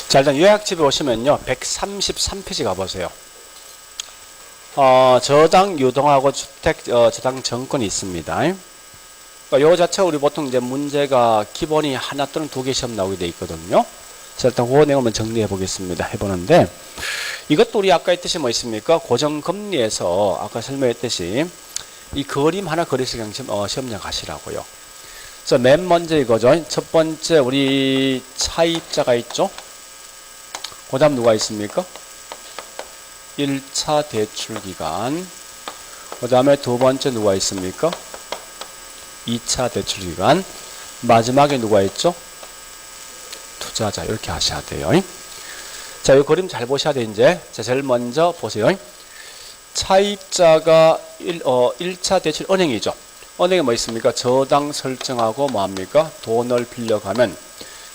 자, 일단 요약집에 오시면요. 133페이지 가보세요. 저당 유동하고 주택 저당 정권이 있습니다. 그러니까 요 자체가 우리 보통 이제 문제가 기본이 하나 또는 두 개 시험 나오게 돼 있거든요. 자, 일단 그 내용 한번 정리해 보겠습니다. 해보는데, 이것도 우리 아까 했듯이 뭐 있습니까? 고정금리에서 아까 설명했듯이 이 그림 하나 그려서 그냥 시험장 가시라고요. 그래서 맨 먼저 이거죠. 첫 번째 우리 차입자가 있죠. 그 다음 누가 있습니까? 1차 대출기간. 그 다음에 두 번째 누가 있습니까? 2차 대출기간. 마지막에 누가 있죠? 투자자. 이렇게 하셔야 돼요. 자, 이 그림 잘 보셔야 돼, 이제. 자, 제일 먼저 보세요. 차입자가 1차 대출 은행이죠. 은행에 뭐 있습니까? 저당 설정하고 뭐합니까? 돈을 빌려가면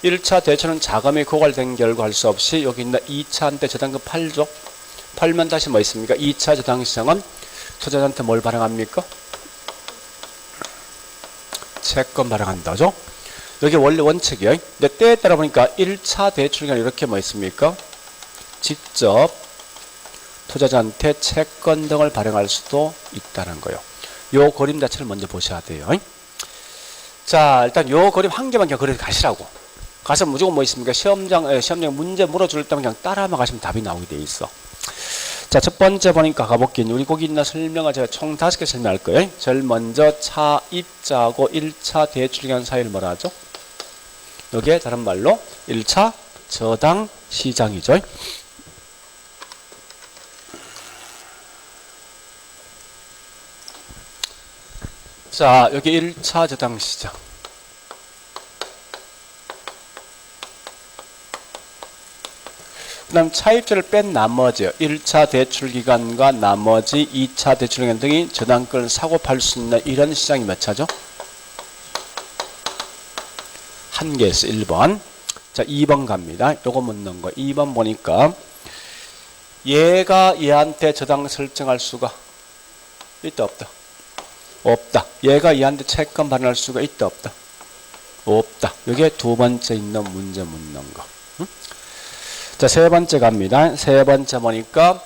1차 대출은 자금이 고갈된 결과 할 수 없이 여기 있는 2차한테 저당금 팔죠. 팔면 다시 뭐 있습니까? 2차 저당 시장은 투자자한테 뭘 발행합니까? 채권 발행한다죠. 여기 원래 원칙이에요. 근데 때에 따라 보니까 1차 대출이 이렇게 뭐 있습니까? 직접 투자자한테 채권 등을 발행할 수도 있다는 거예요. 요 그림 자체를 먼저 보셔야 돼요. 자, 일단 요 그림 한 개만 그냥 그려서 가시라고. 가서 무조건 뭐 있습니까? 시험장 문제 물어줄 때만 그냥 따라만 가시면 답이 나오게 돼 있어. 자, 첫 번째 보니까 가볼게요. 우리 거기 있는 설명을 제가 총 5개 설명할 거예요. 제일 먼저 차입자하고 1차 대출기간 사이를 뭐라 하죠? 여기에 다른 말로 1차 저당 시장이죠. 자, 여기 1차 저당 시장. 그 다음 차입자를 뺀 나머지 1차 대출기간과 나머지 2차 대출기간 등이 저당권을 사고 팔 수 있는 이런 시장이 몇 차죠? 한 개에서 1번. 자, 2번 갑니다. 요거 묻는 거. 2번 보니까 얘가 얘한테 저당 설정할 수가 있다 없다? 없다. 얘가 얘한테 채권 발행할 수가 있다 없다? 없다. 이게 두 번째 있는 문제 묻는 거. 자, 세 번째 갑니다. 세 번째 보니까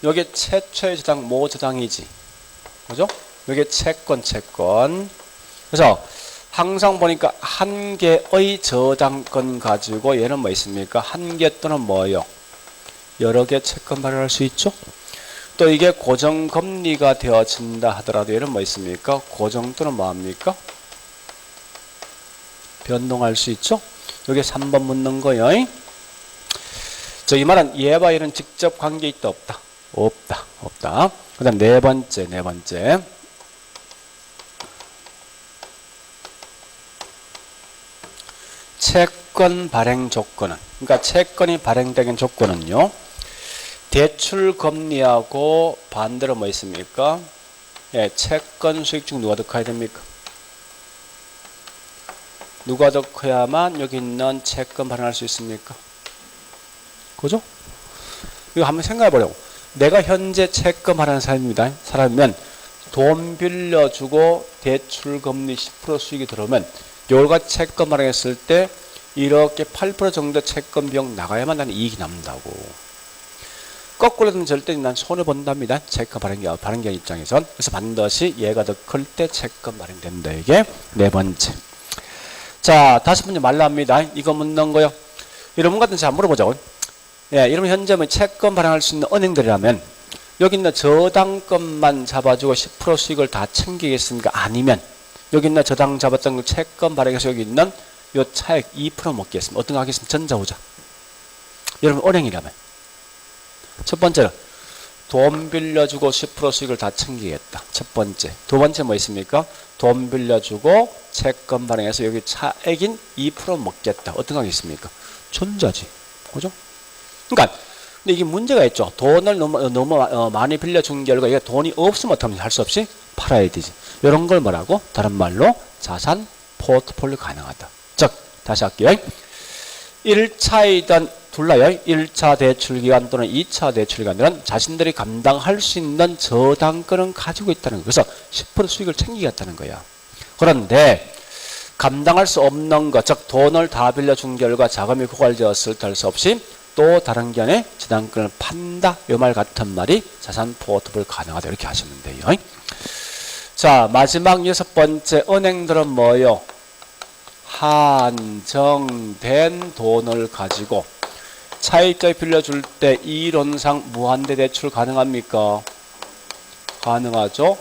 여기 최초의 저당 모 저당이지. 그죠? 여기 채권. 그래서 항상 보니까 한 개의 저당권 가지고 얘는 뭐 있습니까? 한 개 또는 뭐예요? 여러 개 채권 발행할 수 있죠? 또 이게 고정금리가 되어진다 하더라도 얘는 뭐 있습니까? 고정 또는 뭐합니까? 변동할 수 있죠? 여기 3번 묻는 거예요. 저 이 말은 얘와 얘는 직접 관계 있다 없다? 없다. 그 다음 네 번째. 채권 발행 조건은, 그러니까 채권이 발행되는 조건은요, 대출 금리하고 반대로 뭐 있습니까? 예, 채권 수익 중 누가 더 커야 됩니까? 누가 더 커야만 여기 있는 채권 발행할 수 있습니까? 그죠? 이거 한번 생각해 보려고. 내가 현재 채권 발행하는 사람이면 돈 빌려주고 대출 금리 10% 수익이 들어오면 요가 채권 발행했을 때 이렇게 8% 정도 채권 비용 나가야만 나는 이익이 남는다고. 거꾸로는 절대 난 손해본답니다. 채권 발행자 입장에선. 그래서 반드시 얘가 더 클 때 채권 발행된다. 이게 네 번째. 자, 다섯 번째 말랍니다. 이거 묻는 거요. 여러분 같은 자 물어보자고. 예, 여러분 현재 뭐 채권 발행할 수 있는 은행들이라면 여기 있는 저당권만 잡아주고 10% 수익을 다 챙기겠습니까? 아니면 여기 있는 저당 잡았던 그 채권 발행해서 여기 있는 요 차액 2% 먹겠습니다. 어떤 거 하겠습니까? 전자후자. 여러분 은행이라면 첫 번째는 돈 빌려주고 10% 수익을 다 챙기겠다. 첫 번째. 두 번째 뭐 있습니까? 돈 빌려주고 채권 발행해서 여기 차액인 2% 먹겠다. 어떤 거 하겠습니까? 전자지. 그죠? 그러니까 근데 이게 문제가 있죠. 돈을 너무 많이 빌려준 결과 이게 돈이 없으면 어떡하면 할 수 없이 팔아야 되지. 이런 걸 뭐라고? 다른 말로 자산 포트폴리오 가능하다. 즉 다시 할게요. 1차이든 둘라요. 1차 대출기간 또는 2차 대출기간들은 자신들이 감당할 수 있는 저당권은 가지고 있다는 거예요. 그래서 10% 수익을 챙기겠다는 거야. 그런데 감당할 수 없는 것, 즉 돈을 다 빌려준 결과 자금이 고갈되었을 때 할 수 없이 또 다른 견해 지단권을 판다. 이 말 같은 말이 자산 포트폴 가능하다. 이렇게 하시면 돼요. 자, 마지막 6번째 은행들은 뭐요? 한정된 돈을 가지고 차익자에 빌려줄 때 이론상 무한대 대출 가능합니까? 가능하죠?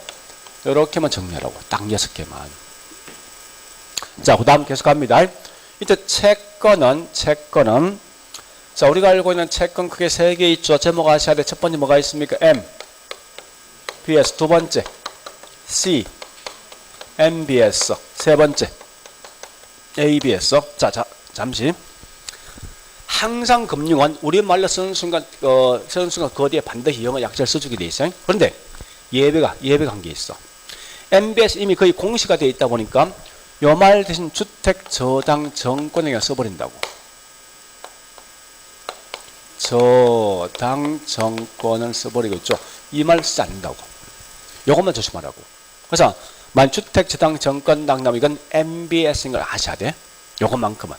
이렇게만 정리하라고. 딱 6개만. 자, 그 다음 계속 갑니다. 이제 채권은 자, 우리가 알고 있는 채권 크게 3개 있죠. 제목 아셔야 돼. 첫 번째 뭐가 있습니까? M, BS. 두 번째 C, MBS. 세 번째 ABS. 자, 잠시. 항상 금융은 우리말로 쓰는 순간 그 뒤에 반드시 영어 약자를 써주게 돼 있어요. 그런데 예배가 한 게 있어. MBS 이미 거의 공시가 되어 있다 보니까 요 말 대신 주택저당증권에 써버린다고. 저당증권을 써버리겠죠. 이 말 쓰지 않는다고. 요것만 조심하라고. 그래서 주택저당증권 당나무 이건 MBS인 걸 아셔야 돼. 요것만큼은.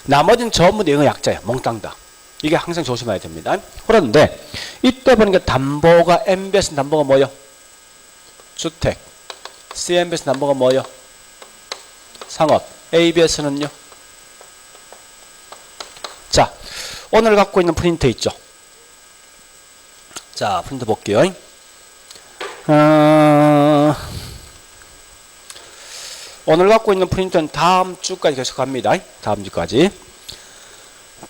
나머지는 전부 영어 약자야. 몽땅 다. 이게 항상 조심해야 됩니다. 그런데 이때 보니까 담보가 MBS 담보가 뭐요? 주택. CMBS 담보가 뭐요? 상업. ABS는요? 자, 오늘 갖고 있는 프린트 있죠? 자, 프린트 볼게요. 오늘 갖고 있는 프린트는 다음 주까지 계속 갑니다. 다음 주까지.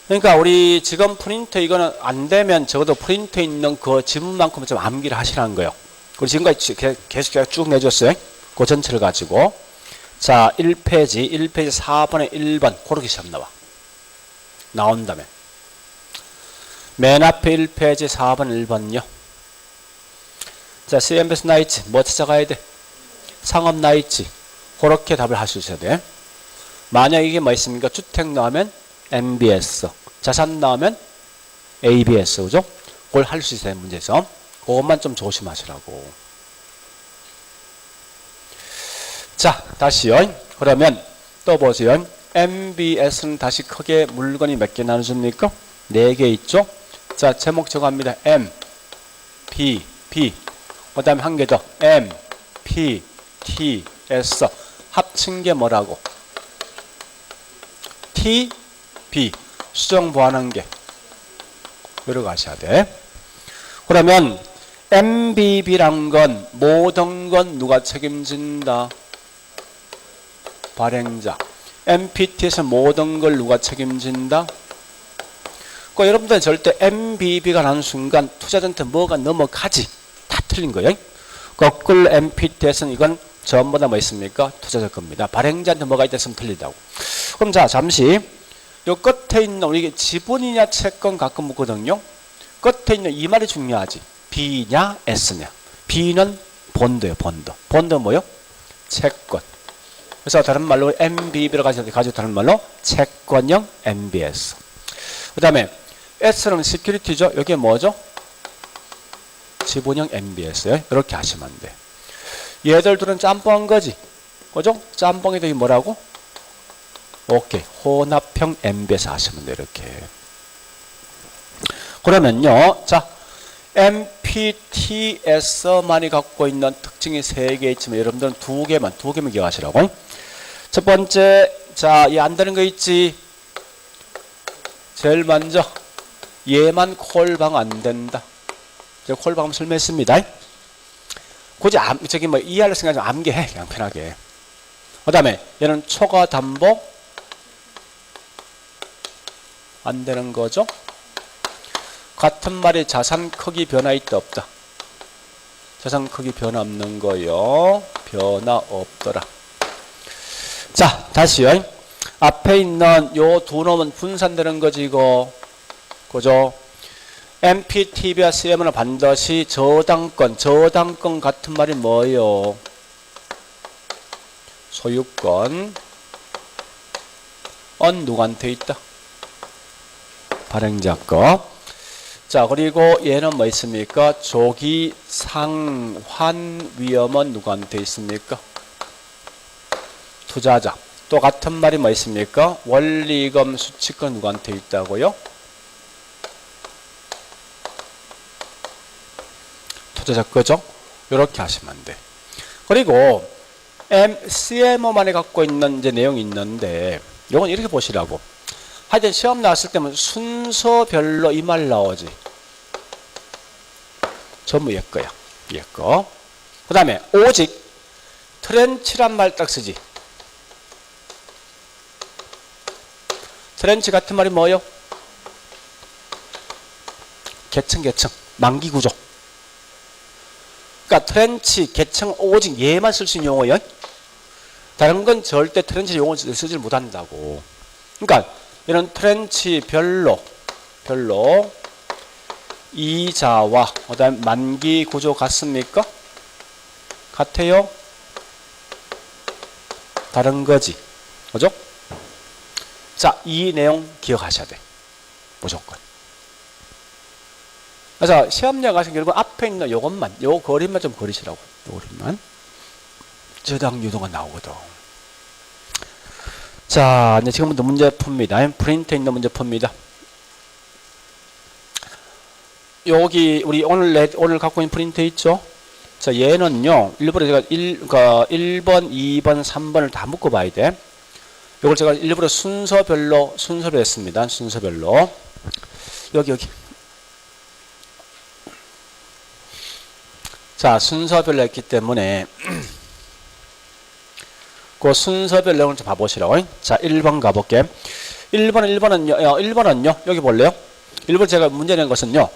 그러니까 우리 지금 프린트 이거는 안 되면 적어도 프린트 있는 그 지문만큼은 좀 암기를 하시라는 거예요. 그리고 지금까지 계속 쭉 내줬어요. 그 전체를 가지고. 자, 1페이지 4번에 1번. 그렇게 시험 나와. 나온다면. 맨 앞에 1페이지 4번 1번요. 자, CMBS 나있지. 뭐 찾아가야 돼? 상업 나있지. 그렇게 답을 할 수 있어야 돼. 만약 이게 뭐 있습니까? 주택 나오면 MBS. 자산 나오면 ABS. 그죠? 그걸 할 수 있어요. 문제에서. 그것만 좀 조심하시라고. 자, 다시요. 그러면 또 보세요. MBS는 다시 크게 물건이 몇 개 나눠줍니까? 4개 있죠? 자, 제목 정합니다. M, P, B. 그 다음에 한 개 더. M, P, T, S. 합친 게 뭐라고? T, B. 수정 보완한 게. 여러 가셔야 돼. 그러면 MBB란 건 모든 건 누가 책임진다? 발행자. MPT에서 모든 걸 누가 책임진다? 그 여러분들 절대 MBB가 나는 순간 투자자한테 뭐가 넘어가지. 다 틀린 거예요. 거꾸로 MPT에서는 이건 전부 다 뭐 있습니까? 투자자 겁니다. 발행자한테 뭐가 있다면 틀리다고. 그럼 자, 잠시 요 끝에 있는 우리 지분이냐 채권 가끔 묻거든요. 끝에 있는 이 말이 중요하지. B냐 S냐. B는 본드예요. 본드. 본드 뭐요? 채권. 그래서 다른 말로 MBB를 가지고 다른 말로 채권형 MBS. 그 다음에 S는 시큐리티죠. 여기에 뭐죠? 지분형 MBS예요. 이렇게 하시면 돼. 얘들 둘은 짬뽕한 거지. 그죠? 짬뽕이 되기 뭐라고? 오케이. 혼합형 MBS 하시면 돼. 이렇게. 그러면요. 자, MPTS만이 갖고 있는 특징이 3개 있지만 여러분들은 2개만 기억하시라고. 첫 번째, 자, 이 안 되는 거 있지. 제일 먼저 얘만 콜방 안 된다. 제가 콜방 설명했습니다. 굳이 저기 뭐 이해할 생각 좀 암기해. 그냥 편하게. 그 다음에 얘는 초과 담보 안 되는 거죠. 같은 말이 자산 크기 변화 있다 없다. 자산 크기 변화 없는 거요. 변화 없더라. 자, 다시요. 앞에 있는 요 두 놈은 분산되는 거지 이거. 그죠? MPTB와 CM은 반드시 저당권 같은 말이 뭐예요? 소유권. 누구한테 있다? 발행자 거. 자, 그리고 얘는 뭐 있습니까? 조기 상환 위험은 누구한테 있습니까? 투자자. 또 같은 말이 뭐 있습니까? 원리금 수취권 누구한테 있다고요? 투자자 거죠? 이렇게 하시면 돼. 그리고 CMO만이 갖고 있는 이제 내용이 있는데, 이건 이렇게 보시라고. 하여튼 시험 나왔을 때면 순서별로 이 말 나오지. 전부 얘 거야. 얘 거. 그 다음에 오직 트렌치란 말 딱 쓰지. 트렌치 같은 말이 뭐예요? 계층, 만기 구조. 그러니까 트렌치, 계층, 오직 얘만 쓸 수 있는 용어예요. 다른 건 절대 트렌치 용어 쓰질 못한다고. 그러니까 이런 트렌치 별로 이자와 그다음 만기 구조 같습니까? 같아요? 다른 거지. 그죠? 자, 이 내용 기억하셔야 돼. 무조건. 그래서 시험장 가신 결국 앞에 있는 요것만, 요 그림만 좀 그리시라고. 요 그림만. 저당 유도가 나오거든. 자, 이제 지금부터 문제 풉니다. 프린트에 있는 문제 풉니다. 여기 우리 오늘 갖고 있는 프린트 있죠? 자, 얘는요. 일부러 제가 1번, 2번, 3번을 다 묶어 봐야 돼. 이걸 제가 일부러 순서별로 했습니다. 순서별로. 여기. 자, 순서별로 했기 때문에 그 순서별 내용을 좀 봐보시라고. 자, 1번 가볼게. 1번은요. 여기 볼래요? 1번 제가 문제 낸 것은요.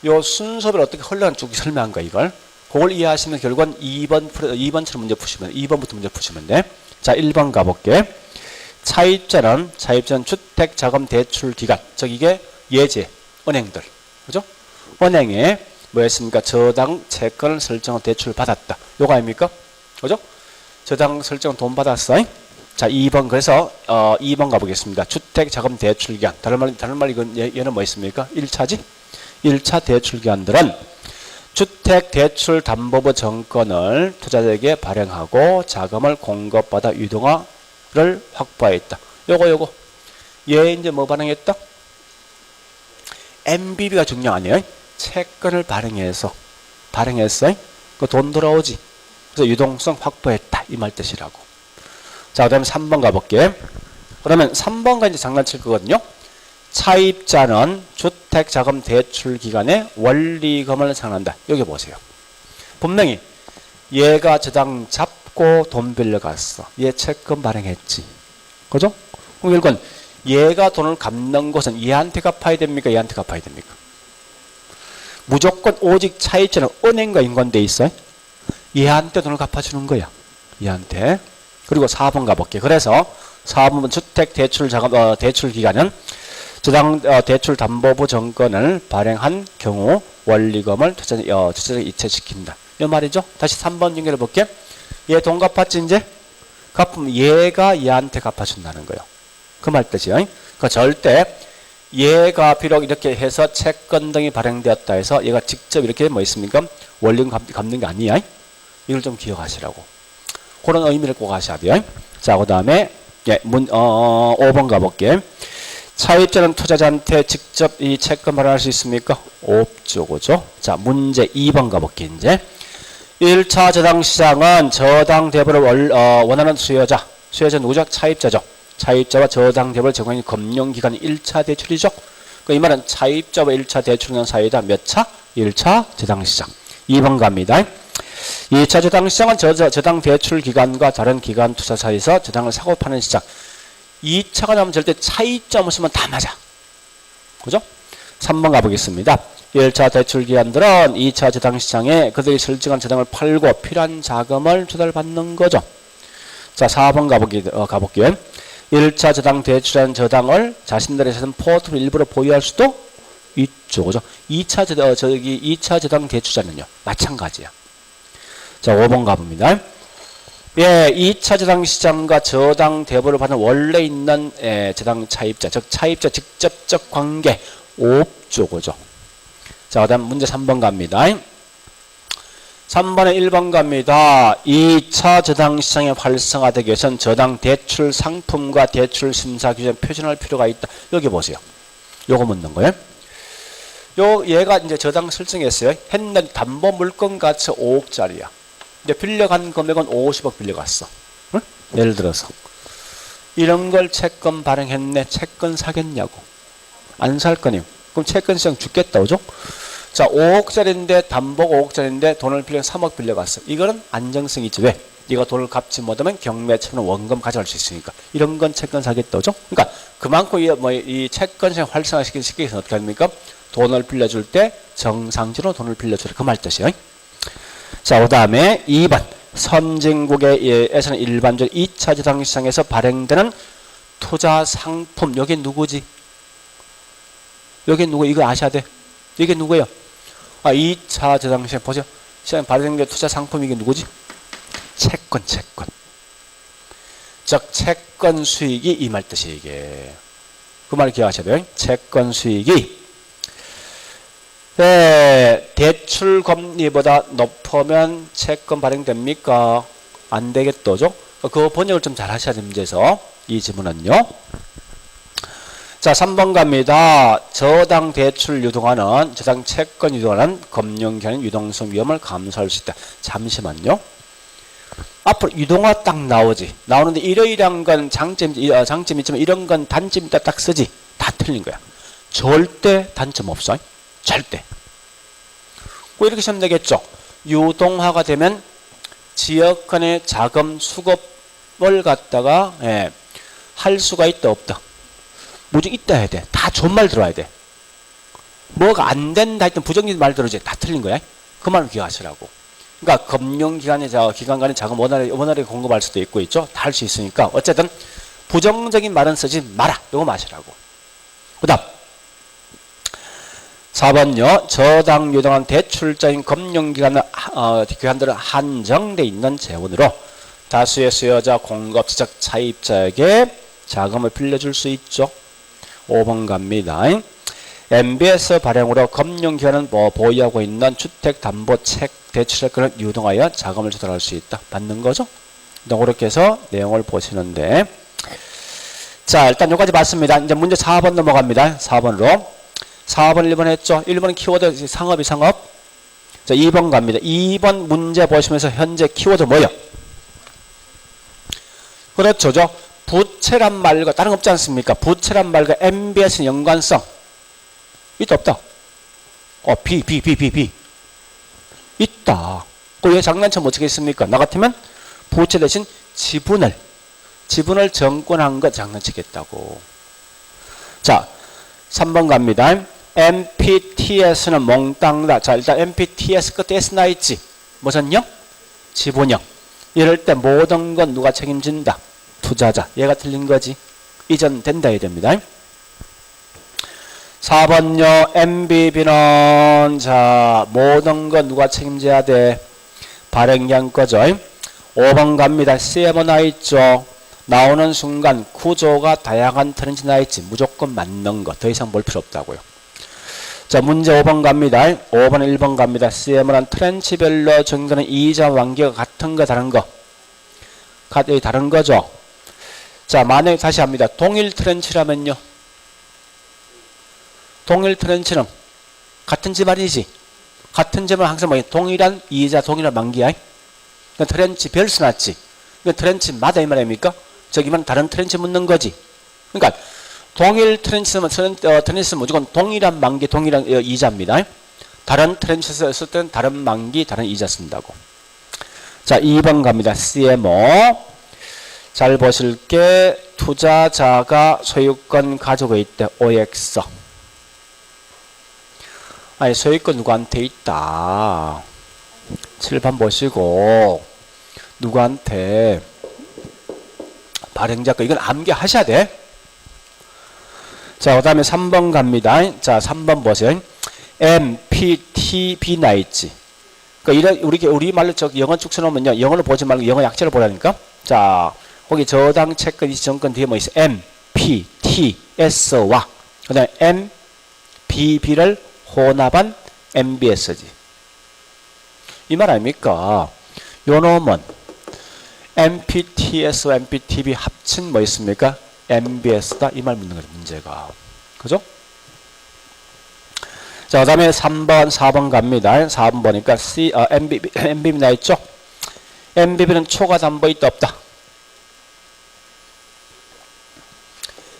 요 순서별 어떻게 흘러가는 쭉 설명한 거야, 이걸. 그걸 이해하시면 결국은 2번처럼 문제 푸시면, 2번부터 문제 푸시면 돼. 자, 1번 가볼게. 차입자는 주택자금대출기간. 즉, 이게 예제, 은행들. 그죠? 은행에 뭐 했습니까? 저당 채권을 설정한 대출 받았다. 요거 아닙니까? 그죠? 저당 설정 돈 받았어. 자, 2번. 그래서 2번 가보겠습니다. 주택자금대출기간. 다른 말 이건 얘는 뭐 있습니까? 1차지? 1차 대출기관들은 주택대출담보부 정권을 투자자에게 발행하고 자금을 공급받아 유동화를 확보했다. 요거. 얘 이제 뭐 발행했다? MBB가 중요 아니에요? 채권을 발행했어. 그 돈 돌아오지. 그래서 유동성 확보했다. 이 말 뜻이라고. 자, 그 다음에 3번 가볼게. 그러면 3번가 이제 장난칠 거거든요. 차입자는 주택자금 대출 기간에 원리금을 상환한다. 여기 보세요. 분명히 얘가 저당 잡고 돈 빌려갔어. 얘 채권 발행했지. 그죠? 그럼 결국은 얘가 돈을 갚는 것은 얘한테 갚아야 됩니까? 얘한테 갚아야 됩니까? 무조건 오직 차입자는 은행과 인관돼 있어요. 얘한테 돈을 갚아주는 거야. 얘한테. 그리고 4번 가볼게. 그래서 4번은 주택대출자금 대출 기간은 저당 대출담보부 정권을 발행한 경우 원리금을 투자자에게 이체시킨다. 이 말이죠. 다시 3번 연결해 볼게. 얘 돈 갚았지 이제? 갚으면 얘가 얘한테 갚아준다는 거예요. 그 말 뜻이요. 그러니까 절대 얘가 비록 이렇게 해서 채권 등이 발행되었다 해서 얘가 직접 이렇게 뭐 있습니까? 원리금 갚는 게 아니야. 이걸 좀 기억하시라고. 그런 의미를 꼭 하셔야 돼요. 자, 그 다음에 5번 가볼게. 차입자는 투자자한테 직접 이 채권 발행할 수 있습니까? 없죠. 그죠? 자, 문제 2번 가볼게, 이제. 1차 저당시장은 저당 대부를 원하는 수요자 누구죠? 차입자죠. 차입자와 저당 대부를 정하는 금융기관이 1차 대출이죠. 이 말은 차입자와 1차 대출하는 사이다. 몇 차? 1차 저당시장. 2번 갑니다. 2차 저당시장은 저당 대출 기관과 다른 기관 투자 사이에서 저당을 사고 파는 시장. 2차가 나오면 절대 차이점을 쓰면 다 맞아. 그죠? 3번 가보겠습니다. 1차 대출기관들은 2차 저당시장에 그들이 설정한 저당을 팔고 필요한 자금을 조달받는 거죠. 자, 4번 가볼게요. 1차 저당 대출한 저당을 자신들의 자산 포트폴리오 일부러 보유할 수도 있죠. 그죠? 2차 저당 대출자는요. 마찬가지야. 자, 5번 가봅니다. 예, 2차 저당 시장과 저당 대부를 받는 원래 있는 저당 차입자, 즉 차입자 직접적 관계 없죠. 그죠? 자, 그다음 문제 3번 갑니다. 3번에 1번 갑니다. 2차 저당 시장에 활성화되기 위해서는 저당 대출 상품과 대출 심사 규정 표준할 필요가 있다. 여기 보세요. 요거 묻는 거예요. 얘가 이제 저당 설정했어요. 했는데 담보 물건 가치 5억짜리야. 근데 빌려간 금액은 50억 빌려갔어. 응? 예를 들어서. 이런 걸 채권 발행했네. 채권 사겠냐고. 안 살 거니. 그럼 채권 시장 죽겠다. 그죠? 자, 5억짜리인데 담보가 5억짜리인데 돈을 빌려 3억 빌려갔어. 이거는 안정성이 있지. 왜? 네가 돈을 갚지 못하면 경매처럼 원금 가져갈 수 있으니까. 이런 건 채권 사겠다. 그죠? 그러니까 그만큼 이 채권 시장 활성화시키기 위해서 어떻게 합니까? 돈을 빌려줄 때 정상적으로 돈을 빌려주라. 그 말 뜻이에요. 자, 그 다음에 2번. 선진국에서는 일반적으로 2차 저당 시장에서 발행되는 투자 상품. 여기 누구지? 여기 누구? 이거 아셔야 돼. 이게 누구예요? 2차 저당 시장 보죠. 시장에 발행된 투자 상품 이게 누구지? 채권. 즉 채권 수익이 이 말 뜻이 이게. 그 말 기억하셔야 돼요. 채권 수익이 대출 금리보다 높으면 채권 발행됩니까? 안 되겠죠? 그 번역을 좀 잘 하셔야 됩니다. 문제에서 이 지문은요. 자, 3번 갑니다. 저당 대출 유동화는 저당 채권 유동화는 금융기관의 유동성 위험을 감소할 수 있다. 잠시만요. 앞으로 유동화 딱 나오지. 나오는데 이러이러한 건 장점이 있지만 이런 건 단점이 있다 딱 쓰지. 다 틀린 거야. 절대 단점 없어. 절대. 이렇게 시면 되겠죠. 유동화가 되면 지역 간의 자금 수급을 갖다가 할 수가 있다 없다. 무조건 있다 해야 돼. 다 좋은 말 들어야 돼. 뭐가 안 된다 했던 부정적인 말 들어야지. 다 틀린 거야. 그 말을 기억하시라고. 그러니까 금융기관의 기관 간의 자금 원활하게 공급할 수도 있고 있죠. 다 할 수 있으니까 어쨌든 부정적인 말은 쓰지 마라. 이거 마시라고. 그 다음 4번요. 저당 유동한 대출자인 금융기관들은 한정돼 있는 재원으로 다수의 수요자, 공급자, 차입자에게 자금을 빌려줄 수 있죠. 5번 갑니다. MBS 발행으로 금융기관은 보유하고 있는 주택담보책 대출권을 유동하여 자금을 조달할 수 있다. 맞는 거죠? 그렇게 해서 내용을 보시는데 자, 일단 여기까지 봤습니다. 이제 문제 4번 넘어갑니다. 4번으로. 4번 1번 했죠. 1번은 키워드 상업이 상업. 자, 2번 갑니다. 2번 문제 보시면서 현재 키워드 뭐예요? 그렇죠. 부채란 말과 다른 거 없지 않습니까? 부채란 말과 MBS의 연관성. 있다 없다? B. 있다. 그 왜 장난처럼 어떻게 했습니까? 나 같으면 부채 대신 지분을 정권한 거 장난치겠다고. 자, 3번 갑니다. MPTS는 몽땅다. 자, 일단 MPTS 끝에 S 나 있지. 무슨요? 지분형. 이럴 때 모든 건 누가 책임진다? 투자자. 얘가 틀린 거지. 이전 된다 해야 됩니다. 4번요. MBB는 자, 모든 건 누가 책임져야 돼? 발행량 거죠. 5번 갑니다. CM 나 있죠. 나오는 순간 구조가 다양한 트렌치 나 있지. 무조건 맞는 거. 더 이상 볼 필요 없다고요. 자, 문제 5번 갑니다. 5번 1번 갑니다. CM은 트렌치별로 정도는 이자 완기가 같은 거 다른 거. 다른 거죠. 자, 만약에 다시 합니다. 동일 트렌치라면요. 동일 트렌치는 같은 집안이지. 같은 집은 항상 동일한 이자, 동일한 만기야. 트렌치 별 써놨지. 트렌치마다 이 말입니까? 저기만 다른 트렌치 묻는 거지. 그러니까 동일 트렌치는 무조건 동일한 만기, 동일한 이자입니다. 다른 트렌치에서 쓸 때는 다른 만기, 다른 이자 쓴다고. 자, 2번 갑니다. CMO. 잘 보실게. 투자자가 소유권 가지고 있대. OX. 아니, 소유권 누구한테 있다. 7번 보시고 누구한테 발행자권. 이건 암기하셔야 돼. 자, 그 다음에 3번 갑니다. 자, 3번 보세요. MPTB 나 있지. 그러니까 우리 말로 영어 쭉 써놓으면요. 영어를 보지 말고 영어 약자를 보라니까. 자, 거기 저당 채권 이전권 뒤에 뭐 있어? MPTS와 그 다음에 MBB를 혼합한 MBS지. 이 말 아닙니까? 요 놈은 MPTS와 MPTB 합친 뭐 있습니까? MBS다. 이 말 묻는 거죠, 문제가. 그죠? 자, 그 다음에 3번, 4번 갑니다. 4번 보니까 MBB 나 있죠? MBB는 초과 담보 있다, 없다?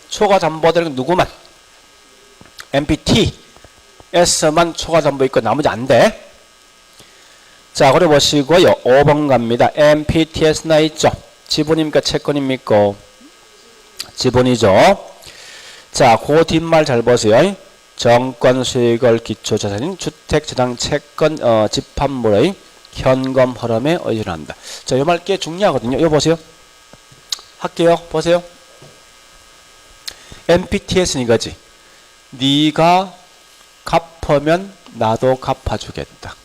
초과 담보들은 누구만? MPTS만 초과 담보 있고 나머지 안 돼. 자, 그래 보시고요. 5번 갑니다. MPTS 나 있죠? 지분입니까? 채권입니까? 지분이죠. 자, 그 뒷말 잘 보세요. 정권 수익을 기초자산인 주택재당 채권 집합물의 현금 흐름에 의존한다. 자, 이 말 꽤 중요하거든요. 이거 보세요. 할게요. 보세요. MPTS는 이거지. 네가 갚으면 나도 갚아주겠다.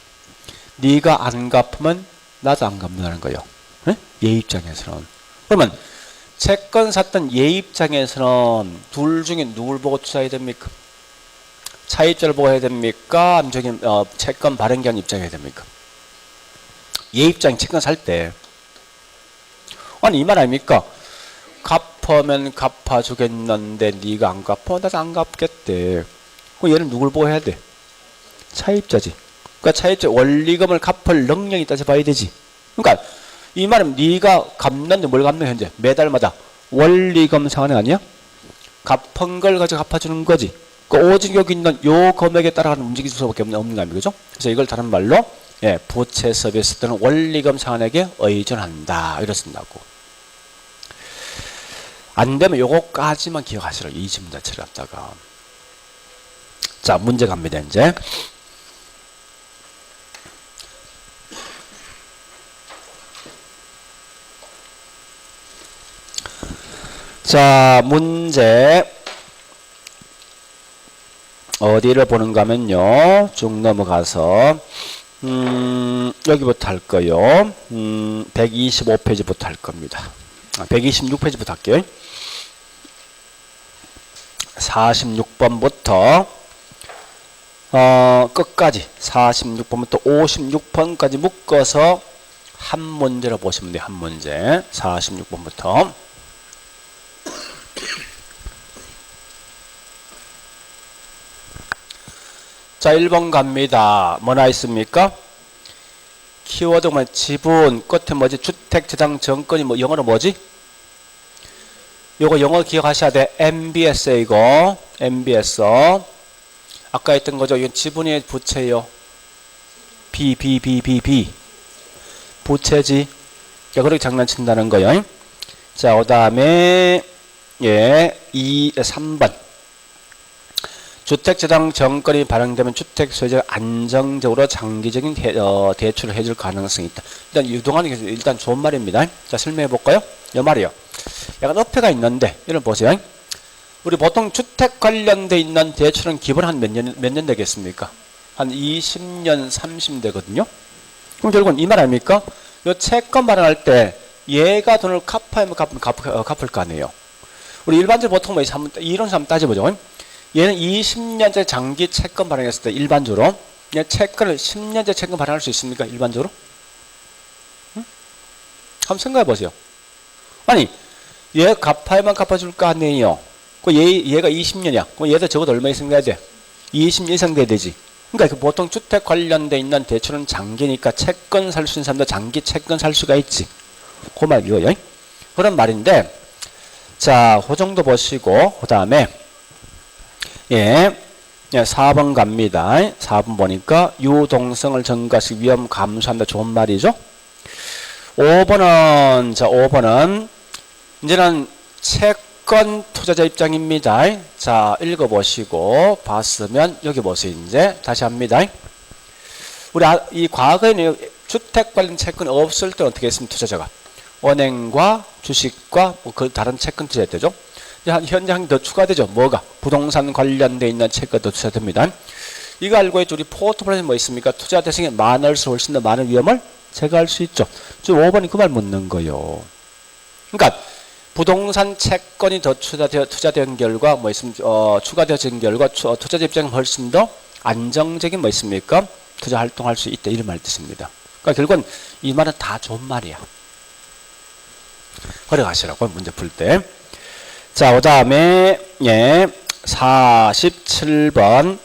네가 안 갚으면 나도 안 갚는다는 거예요. 네? 얘 입장에서는. 그러면 채권 샀던 얘 입장에서는 둘 중에 누굴 보고 투자해야 됩니까? 차입자를 보고 해야 됩니까? 암적인 채권 발행기관 입장에 해야 됩니까? 얘 입장에 채권 살 때 아니 이 말 아닙니까? 갚으면 갚아주겠는데 네가 안 갚아? 나도 안 갚겠대. 그럼 얘는 누굴 보고 해야 돼? 차입자지. 그러니까 차입자 원리금을 갚을 능력이 있다 봐야 되지. 그러니까 이 말은 네가 갚는데 뭘 갚는 현재 매달마다 원리금 상환이 아니야? 갚은 걸 가지고 갚아주는 거지. 그 오직 여기 있는 요 금액에 따라가는 움직일 수밖에 없는 거 아닙니까? 그죠? 그래서 이걸 다른 말로 부채 서비스 또는 원리금 상환에게 의존한다. 이렇게 쓴다고. 안 되면 요거까지만 기억하시라고. 이 지문 자체를 갖다가. 자, 문제 갑니다. 이제. 자, 문제 어디를 보는가 하면요. 쭉 넘어가서 여기부터 할 거요. 125페이지부터 할 겁니다. 126페이지부터 할게요. 46번부터 끝까지 46번부터 56번까지 묶어서 한 문제로 보시면 돼요. 한 문제. 46번부터. 자, 1번 갑니다. 뭐나 있습니까? 키워드가 지분, 끝에 뭐지? 주택재당 정권이 뭐 영어로 뭐지? 요거 영어 기억하셔야 돼. MBS 이거. MBS. 아까 했던 거죠. 이건 지분의 부채요. B. 부채지. 자, 그렇게 장난친다는 거예요. 자, 그 다음에 3번. 주택재당 정권이 발행되면 주택 소유자가 안정적으로 장기적인 대출을 해줄 가능성이 있다. 일단 유동하는 게 일단 좋은 말입니다. 자, 설명해 볼까요? 이 말이요. 약간 어폐가 있는데 이걸 보세요. 우리 보통 주택 관련돼 있는 대출은 기본 한 몇 년 되겠습니까? 한 20년, 30년 되거든요. 그럼 결국은 이 말 아닙니까? 이 채권 발행할 때 얘가 돈을 갚아야만 갚을 거 아니에요. 우리 일반적으로 보통 뭐 이런 사람 따져보죠. 얘는 20년째 장기 채권 발행했을 때 일반적으로 채권을 10년째 채권 발행할 수 있습니까? 일반적으로? 응? 한번 생각해 보세요. 아니 얘 갚아야만 갚아줄 거 아니에요. 얘가 20년이야. 그럼 얘도 적어도 얼마 이상 돼야 돼? 20년 이상 돼야 되지. 그러니까 보통 주택 관련돼 있는 대출은 장기니까 채권 살 수 있는 사람도 장기 채권 살 수가 있지. 그 말 이거요. 그런 말인데 자, 그 정도 보시고 그 다음에 4번 갑니다. 4번 보니까 유동성을 증가시키고 위험 감소한다. 좋은 말이죠. 5번은 이제는 채권 투자자 입장입니다. 자, 읽어보시고 봤으면 여기 보세요. 이제 다시 합니다. 우리 이 과거에는 주택 관련 채권이 없을 때 어떻게 했습니까? 투자자가 은행과 주식과 뭐 그 다른 채권 투자했대죠. 현재 한 더 추가되죠. 뭐가? 부동산 관련돼 있는 채권 더 투자됩니다. 이거 알고 있죠? 우리 포트폴리오에 뭐 있습니까? 투자 대상이 많을수록 훨씬 더 많은 위험을 제거할 수 있죠. 지금 5번이 그 말 묻는 거예요. 그러니까 부동산 채권이 더 투자된 결과 뭐 있습니까? 추가되어진 결과 투자자 입장은 훨씬 더 안정적인 뭐 있습니까? 투자 활동할 수 있다. 이런 말 뜻입니다. 그러니까 결국은 이 말은 다 좋은 말이야. 걸어가시라고 문제 풀 때. 자, 그 다음에 예, 47번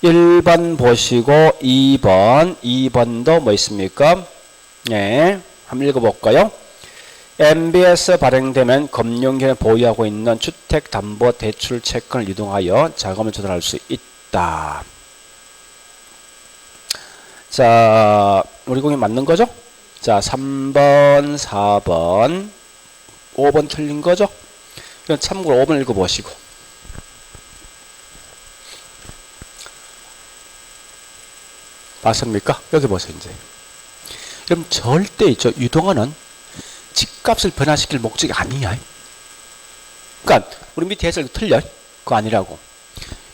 1번 보시고 2번도 뭐 있습니까? 예, 한번 읽어볼까요? MBS 발행되면 금융기관이 보유하고 있는 주택담보대출 채권을 이동하여 자금을 조달할 수 있다. 자, 우리 공이 맞는 거죠? 자, 3번, 4번, 5번 틀린 거죠? 그럼 참고로 5번 읽어보시고. 맞습니까? 여기 보세요, 이제. 그럼 절대 있죠. 유동화는 집값을 변화시킬 목적이 아니야. 그러니까 우리 밑에 해석이 틀려. 그거 아니라고.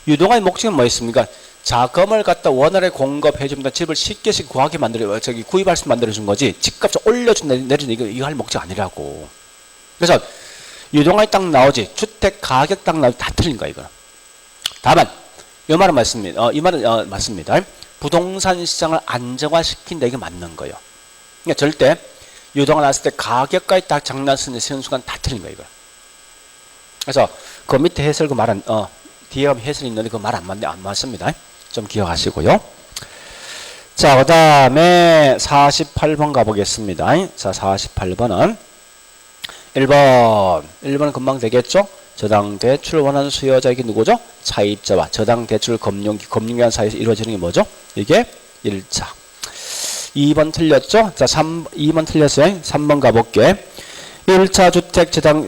유동화의 목적은 뭐였습니까? 자금을 갖다 원활하게 공급해줍니다. 집을 쉽게 구하게 구입할 수 만들어준 거지. 집값을 올려준다, 내려준다, 이거 할 목적 아니라고. 그래서 유동화에 딱 나오지. 주택 가격 딱 나오지. 다 틀린 거야, 이거는. 다만, 이 말은 맞습니다. 이 말은 맞습니다. 부동산 시장을 안정화시킨다, 이게 맞는 거예요. 그러니까 절대 유동화 나왔을 때 가격까지 딱 장난쓰는 순간 다 틀린 거예요, 이거. 그래서 그 밑에 해설 그 말은 뒤에 가면 해설이 있는데 그 말 안 맞습니다. 좀 기억하시고요. 자, 그 다음에 48번 가보겠습니다. 자, 48번은 1번은 금방 되겠죠? 저당 대출 원하는 수요자에게 누구죠? 차입자와 저당 대출 금융기관 사이에서 이루어지는 게 뭐죠? 이게 1차. 2번 틀렸죠? 자, 2번 틀렸어요. 3번 가볼게. 1차 주택 저당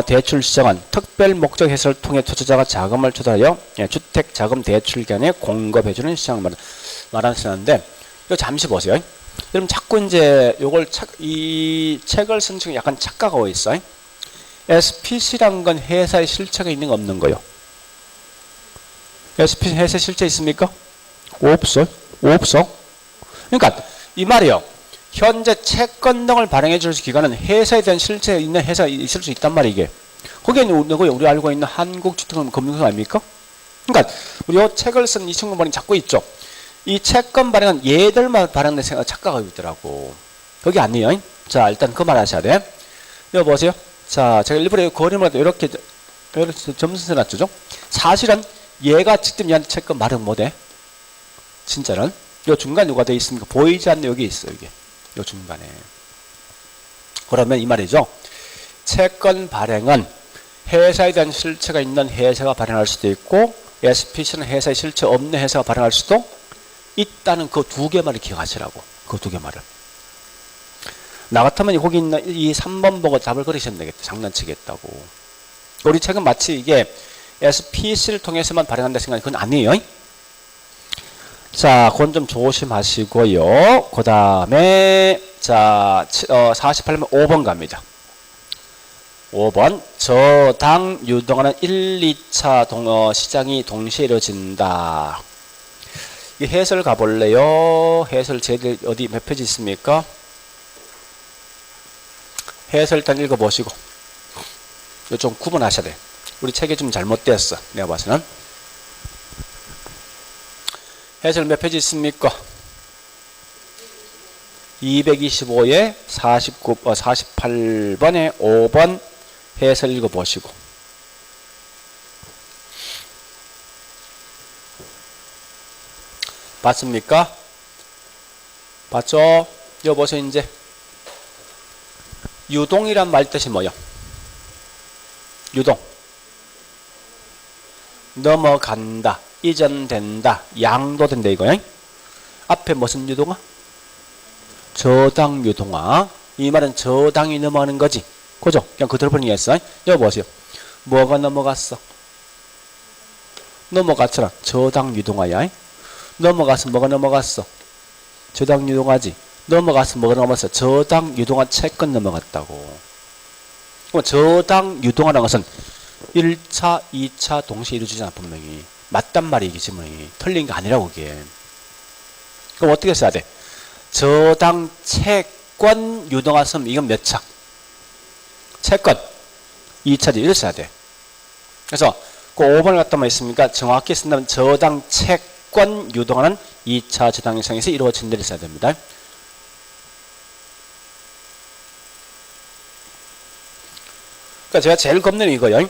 대출 시장은 특별 목적 해설을 통해 투자자가 자금을 조달하여 주택 자금 대출 기관에 공급해주는 시장을 말하는 시장인데, 이거 잠시 보세요. 여러분 자꾸 이제 이 책을 쓴 친구 약간 착각하고 있어요. SPC란 건 회사의 실체가 있는 거 없는 거요? SPC 회사 실체 있습니까? 없어. 그러니까 이 말이요. 현재 채권 등을 발행해 줄 기관은 회사에 대한 실체 있는 회사가 있을 수 있단 말이에요, 이게. 거기에 우리 알고 있는 한국주택금융공사 아닙니까? 그러니까 우리 이 책을 쓴 이 친구분이 자꾸 있죠. 이 채권 발행은 얘들만 발행된 생각 착각하고 있더라고. 거기 아니에요. 자, 일단 그 말 하셔야 돼. 여기 보세요. 자, 제가 일부러 그림을 이렇게 점수 써놨죠. 사실은 얘가 직접 얘한테 채권 발행 못해. 진짜는. 요 중간에 누가 돼 있습니까? 보이지 않는 여기 있어요, 이게. 요 중간에. 그러면 이 말이죠. 채권 발행은 회사에 대한 실체가 있는 회사가 발행할 수도 있고, SPC는 회사에 실체 없는 회사가 발행할 수도 있다는 그 두 개만을 기억하시라고. 그 두 개만을. 나 같으면 거기 있는 이 3번 보고 답을 그리시면 되겠다. 장난치겠다고. 우리 책은 마치 이게 SPC를 통해서만 발행한다 생각이 그건 아니에요. 자, 그건 좀 조심하시고요. 그 다음에, 자, 48번 5번 갑니다. 5번. 저당 유동화는 1, 2차 시장이 동시에 이루어진다. 이 해설 가볼래요? 해설 제들 어디 몇 페이지 있습니까? 해설 일단 읽어보시고. 이거 좀 구분하셔야 돼. 우리 책이 좀 잘못되었어. 내가 봐서는. 해설 몇 페이지 있습니까? 225에 48번에 5번 해설 읽어보시고. 봤습니까? 봤죠? 여기 보세요, 이제. 유동이란 말 뜻이 뭐요? 유동. 넘어간다. 이전된다. 양도된다, 이거요. 앞에 무슨 유동화? 저당 유동화. 이 말은 저당이 넘어가는 거지. 그죠? 그냥 그대로 번역했어. 여기 보세요. 뭐가 넘어갔어? 넘어갔잖아. 저당 유동화야. 넘어가서 뭐가 넘어갔어? 저당 유동화지. 넘어가서 뭐가 넘어갔어? 저당 유동화 채권 넘어갔다고. 그럼 저당 유동화라는 것은 1차, 2차 동시에 이루어지잖아, 분명히. 맞단 말이지, 질문이. 틀린 게 아니라고, 그게. 그럼 어떻게 써야 돼? 저당 채권 유동화 쓰면 이건 몇 차? 채권 2차지. 이렇게 써야 돼. 그래서 그 5번을 갖다만 있습니까? 정확히 쓴다면 저당 채권 유동화는 2차 저당 이상에서 이루어진다. 이렇게 써야 됩니다. 그러니까 제가 제일 겁내는 이거요.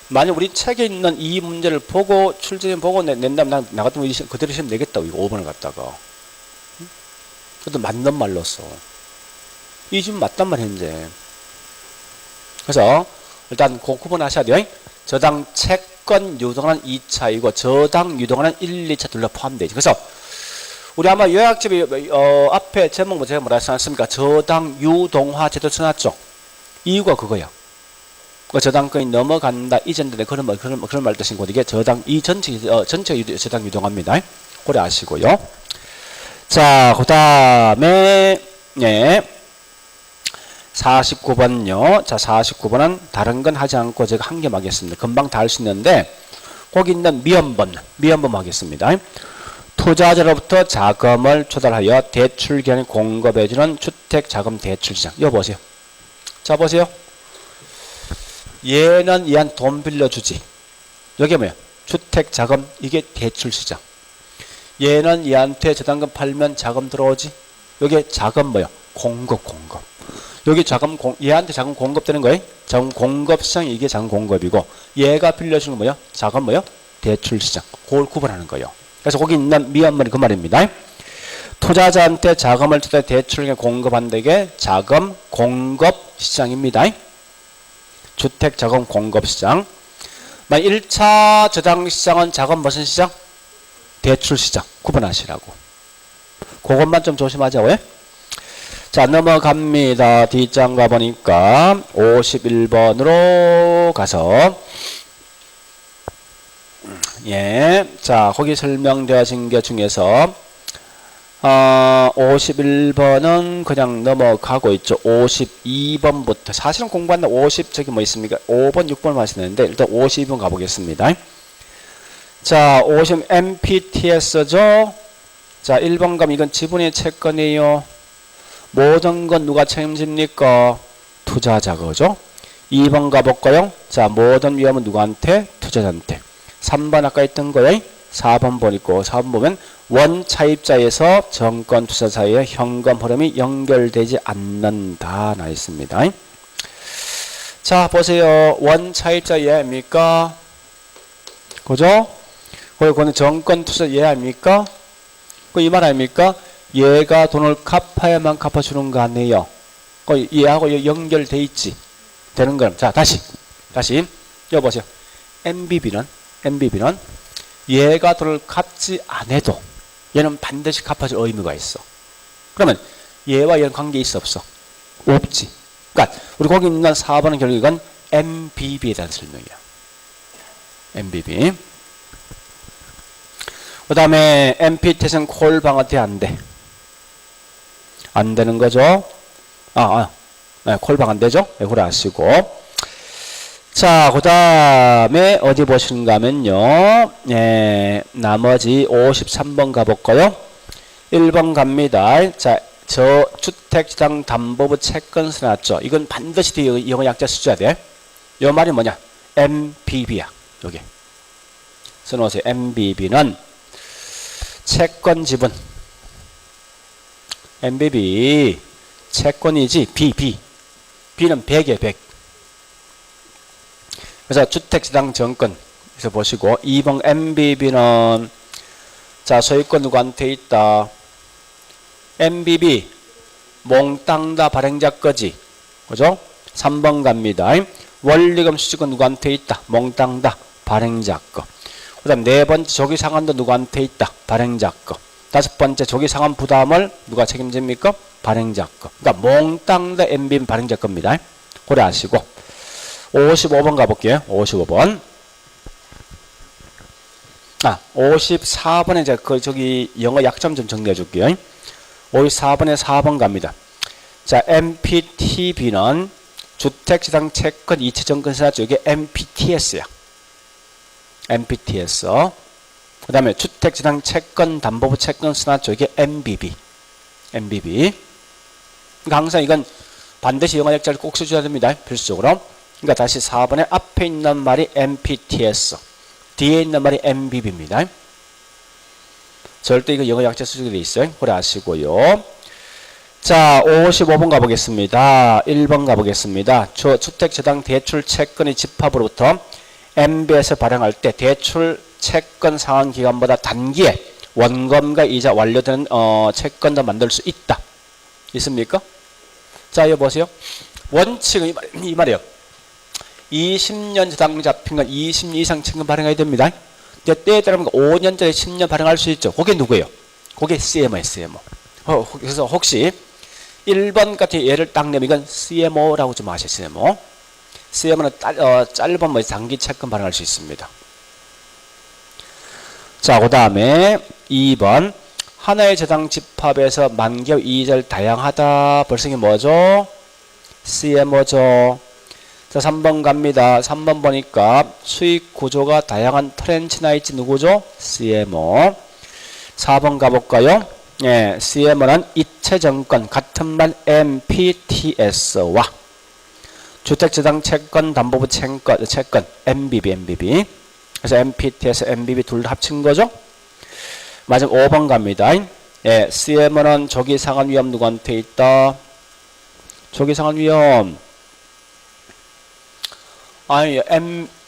만약 우리 책에 있는 이 문제를 보고 출제를 보고 낸다면 나 같으면 그대로 시험 내겠다고 이거 5번을 갖다가. 그것도 맞는 말로써. 이 지금 맞단 말이야 이제. 그래서 일단 그 구분하셔야 돼요. 저당 채권 유동하는 2차이고 저당 유동하는 1, 2차 둘 다 포함되지. 그래서 우리 아마 요약집에 앞에 제목 제가 뭐라 했지 않습니까? 저당 유동화 제도 써놨죠. 이유가 그거야. 그 저당권이 넘어간다 이전에 그런 말 뜻인 거고 이게 저당 이 전체 저당 유동합니다. 고려 하시고요. 자, 그다음에 예. 49번요. 자, 49번은 다른 건 하지 않고 제가 한 개만 하겠습니다. 금방 다 할 수 있는데 거기 있는 미연번 하겠습니다. 투자자로부터 자금을 조달하여 대출 기간에 공급해주는 주택자금 대출시장. 이거 보세요. 자, 보세요. 얘는 얘한 돈 빌려주지. 여기 뭐야? 주택자금, 이게 대출시장. 얘는 얘한테 저당금 팔면 자금 들어오지. 여기 자금 뭐야? 공급. 여기 자금 얘한테 자금 공급되는 거예요. 자금 공급 시장이 이게 자금 공급이고 얘가 빌려주는 거 뭐야? 자금 뭐야? 대출 시장. 그걸 구분하는 거예요. 그래서 거기 있는 미연말이 그 말입니다. 투자자한테 자금을 투자 대출에 공급한다 이게 자금 공급 시장입니다. 주택 자금 공급 시장. 1차 저당 시장은 자금 무슨 시장? 대출 시장. 구분하시라고. 그것만 좀 조심하자고요. 자, 넘어갑니다. 뒷장 가보니까 51번으로 가서 예, 자, 거기 설명되어진 게 중에서 51번은 그냥 넘어가고 있죠. 52번부터 사실은 공부한다 50 저기 뭐 있습니까? 5번, 6번 말씀했는데 일단 52번 가보겠습니다. 자, 50 MPTS죠. 자, 1번 가면 이건 지분의 채권이에요. 모든 건 누가 책임집니까? 투자자가, 그죠? 2번 가볼까요? 자, 모든 위험은 누구한테? 투자자한테. 3번 아까 있던 거예요. 4번 보니까 4번 보면 원차입자에서 정권 투자자의 현금 흐름이 연결되지 않는다 나 있습니다. 자, 보세요. 원차입자 이해합니까? 그죠? 그거는 정권 투자 이해합니까? 그 이 말 아닙니까? 얘가 돈을 갚아야만 갚아주는 거 아니에요. 얘하고 연결돼 있지. 되는 거는. 자, 다시. 여보세요. MBB는 얘가 돈을 갚지 않아도 얘는 반드시 갚아줄 의무가 있어. 그러면 얘와 얘는 관계 있어 없어? 없지. 그러니까 우리 거기 있는 4번은 결국 이건 MBB에 대한 설명이야. MBB. 그 다음에 MPT에서는 콜 방어 돼 안 돼? 안 되는 거죠. 네, 콜 방어 안 되죠. 네, 그래 아시고. 자, 그 다음에 어디 보시는가 하면요. 예, 나머지 53번 가볼까요? 1번 갑니다. 자, 저 주택시장 담보부 채권 써놨죠. 이건 반드시 뒤에 영어 약자 써줘야 돼. 요 말이 뭐냐? MBB야. 여기. 써놓으세요. MBB는 채권 지분. MBB 채권이지. B는 100이에요. 100. 그래서 주택시장 정권 그래서 보시고 2번 MBB는 자 소유권 누구한테 있다? MBB 몽땅 다 발행자 거지. 그죠? 3번 갑니다. 원리금 수익권 누구한테 있다? 몽땅 다 발행자 거. 그 다음 네 번째 조기상환도 누구한테 있다? 발행자 거. 다섯 번째 조기상환 부담을 누가 책임집니까? 발행자 거. 그러니까 몽땅 다 MBB 발행자 겁니다. 고려하시고 55번 가볼게요. 55번. 54번에 제가 저기 영어 약점 좀 정리해 줄게요. 54번에 4번 갑니다. 자, MPTB는 주택시장 채권 이체정권 사죠. 이게 MPTS야. MPTS. 그 다음에 주택시장 채권 담보부 채권 써놨죠. 이게 MBB. 그러니까 항상 이건 반드시 영어 약자를 꼭 써줘야 됩니다. 필수적으로. 그러니까 다시 4번에 앞에 있는 말이 MPTS, 뒤에 있는 말이 MBB입니다. 절대 이거 영어 약자 쓰게 돼 있어요. 그래 아시고요. 자, 55번 가보겠습니다. 1번 가보겠습니다. 주택저당 대출 채권의 집합으로부터 MB에서 발행할 때 대출 채권 상환 기간보다 단기에 원금과 이자 완료되는 채권도 만들 수 있다. 있습니까? 자, 이거 보세요. 원칙은 이 말이에요. 20년 저당 잡힌 건 20년 이상 채권 발행해야 됩니다. 근데 때에 따르면 5년짜리 10년 발행할 수 있죠. 그게 누구예요? 그게 CMO예요, CMO. 그래서 혹시 1번 같은 예를 딱 내면 이건 CMO라고 좀 아세요, CMO. CMO는 짧은 장기 채권 발행할 수 있습니다. 자, 그 다음에 2번. 하나의 저당 집합에서 만기와 이자를 다양하다. 벌써 이게 뭐죠? CMO죠. 자, 3번 갑니다. 3번 보니까 수익 구조가 다양한 트렌치나 있지 누구죠? CMO. 4번 가볼까요? 예, CMO는 이체증권 같은 말 MPTS와 주택저당 채권 담보부 채권 MBB. 그래서 MPTS, MBB 둘 다 합친 거죠? 마지막 5번 갑니다. 예, CMO는 조기 상환 위험 누구한테 있다? 조기 상환 위험. 아니,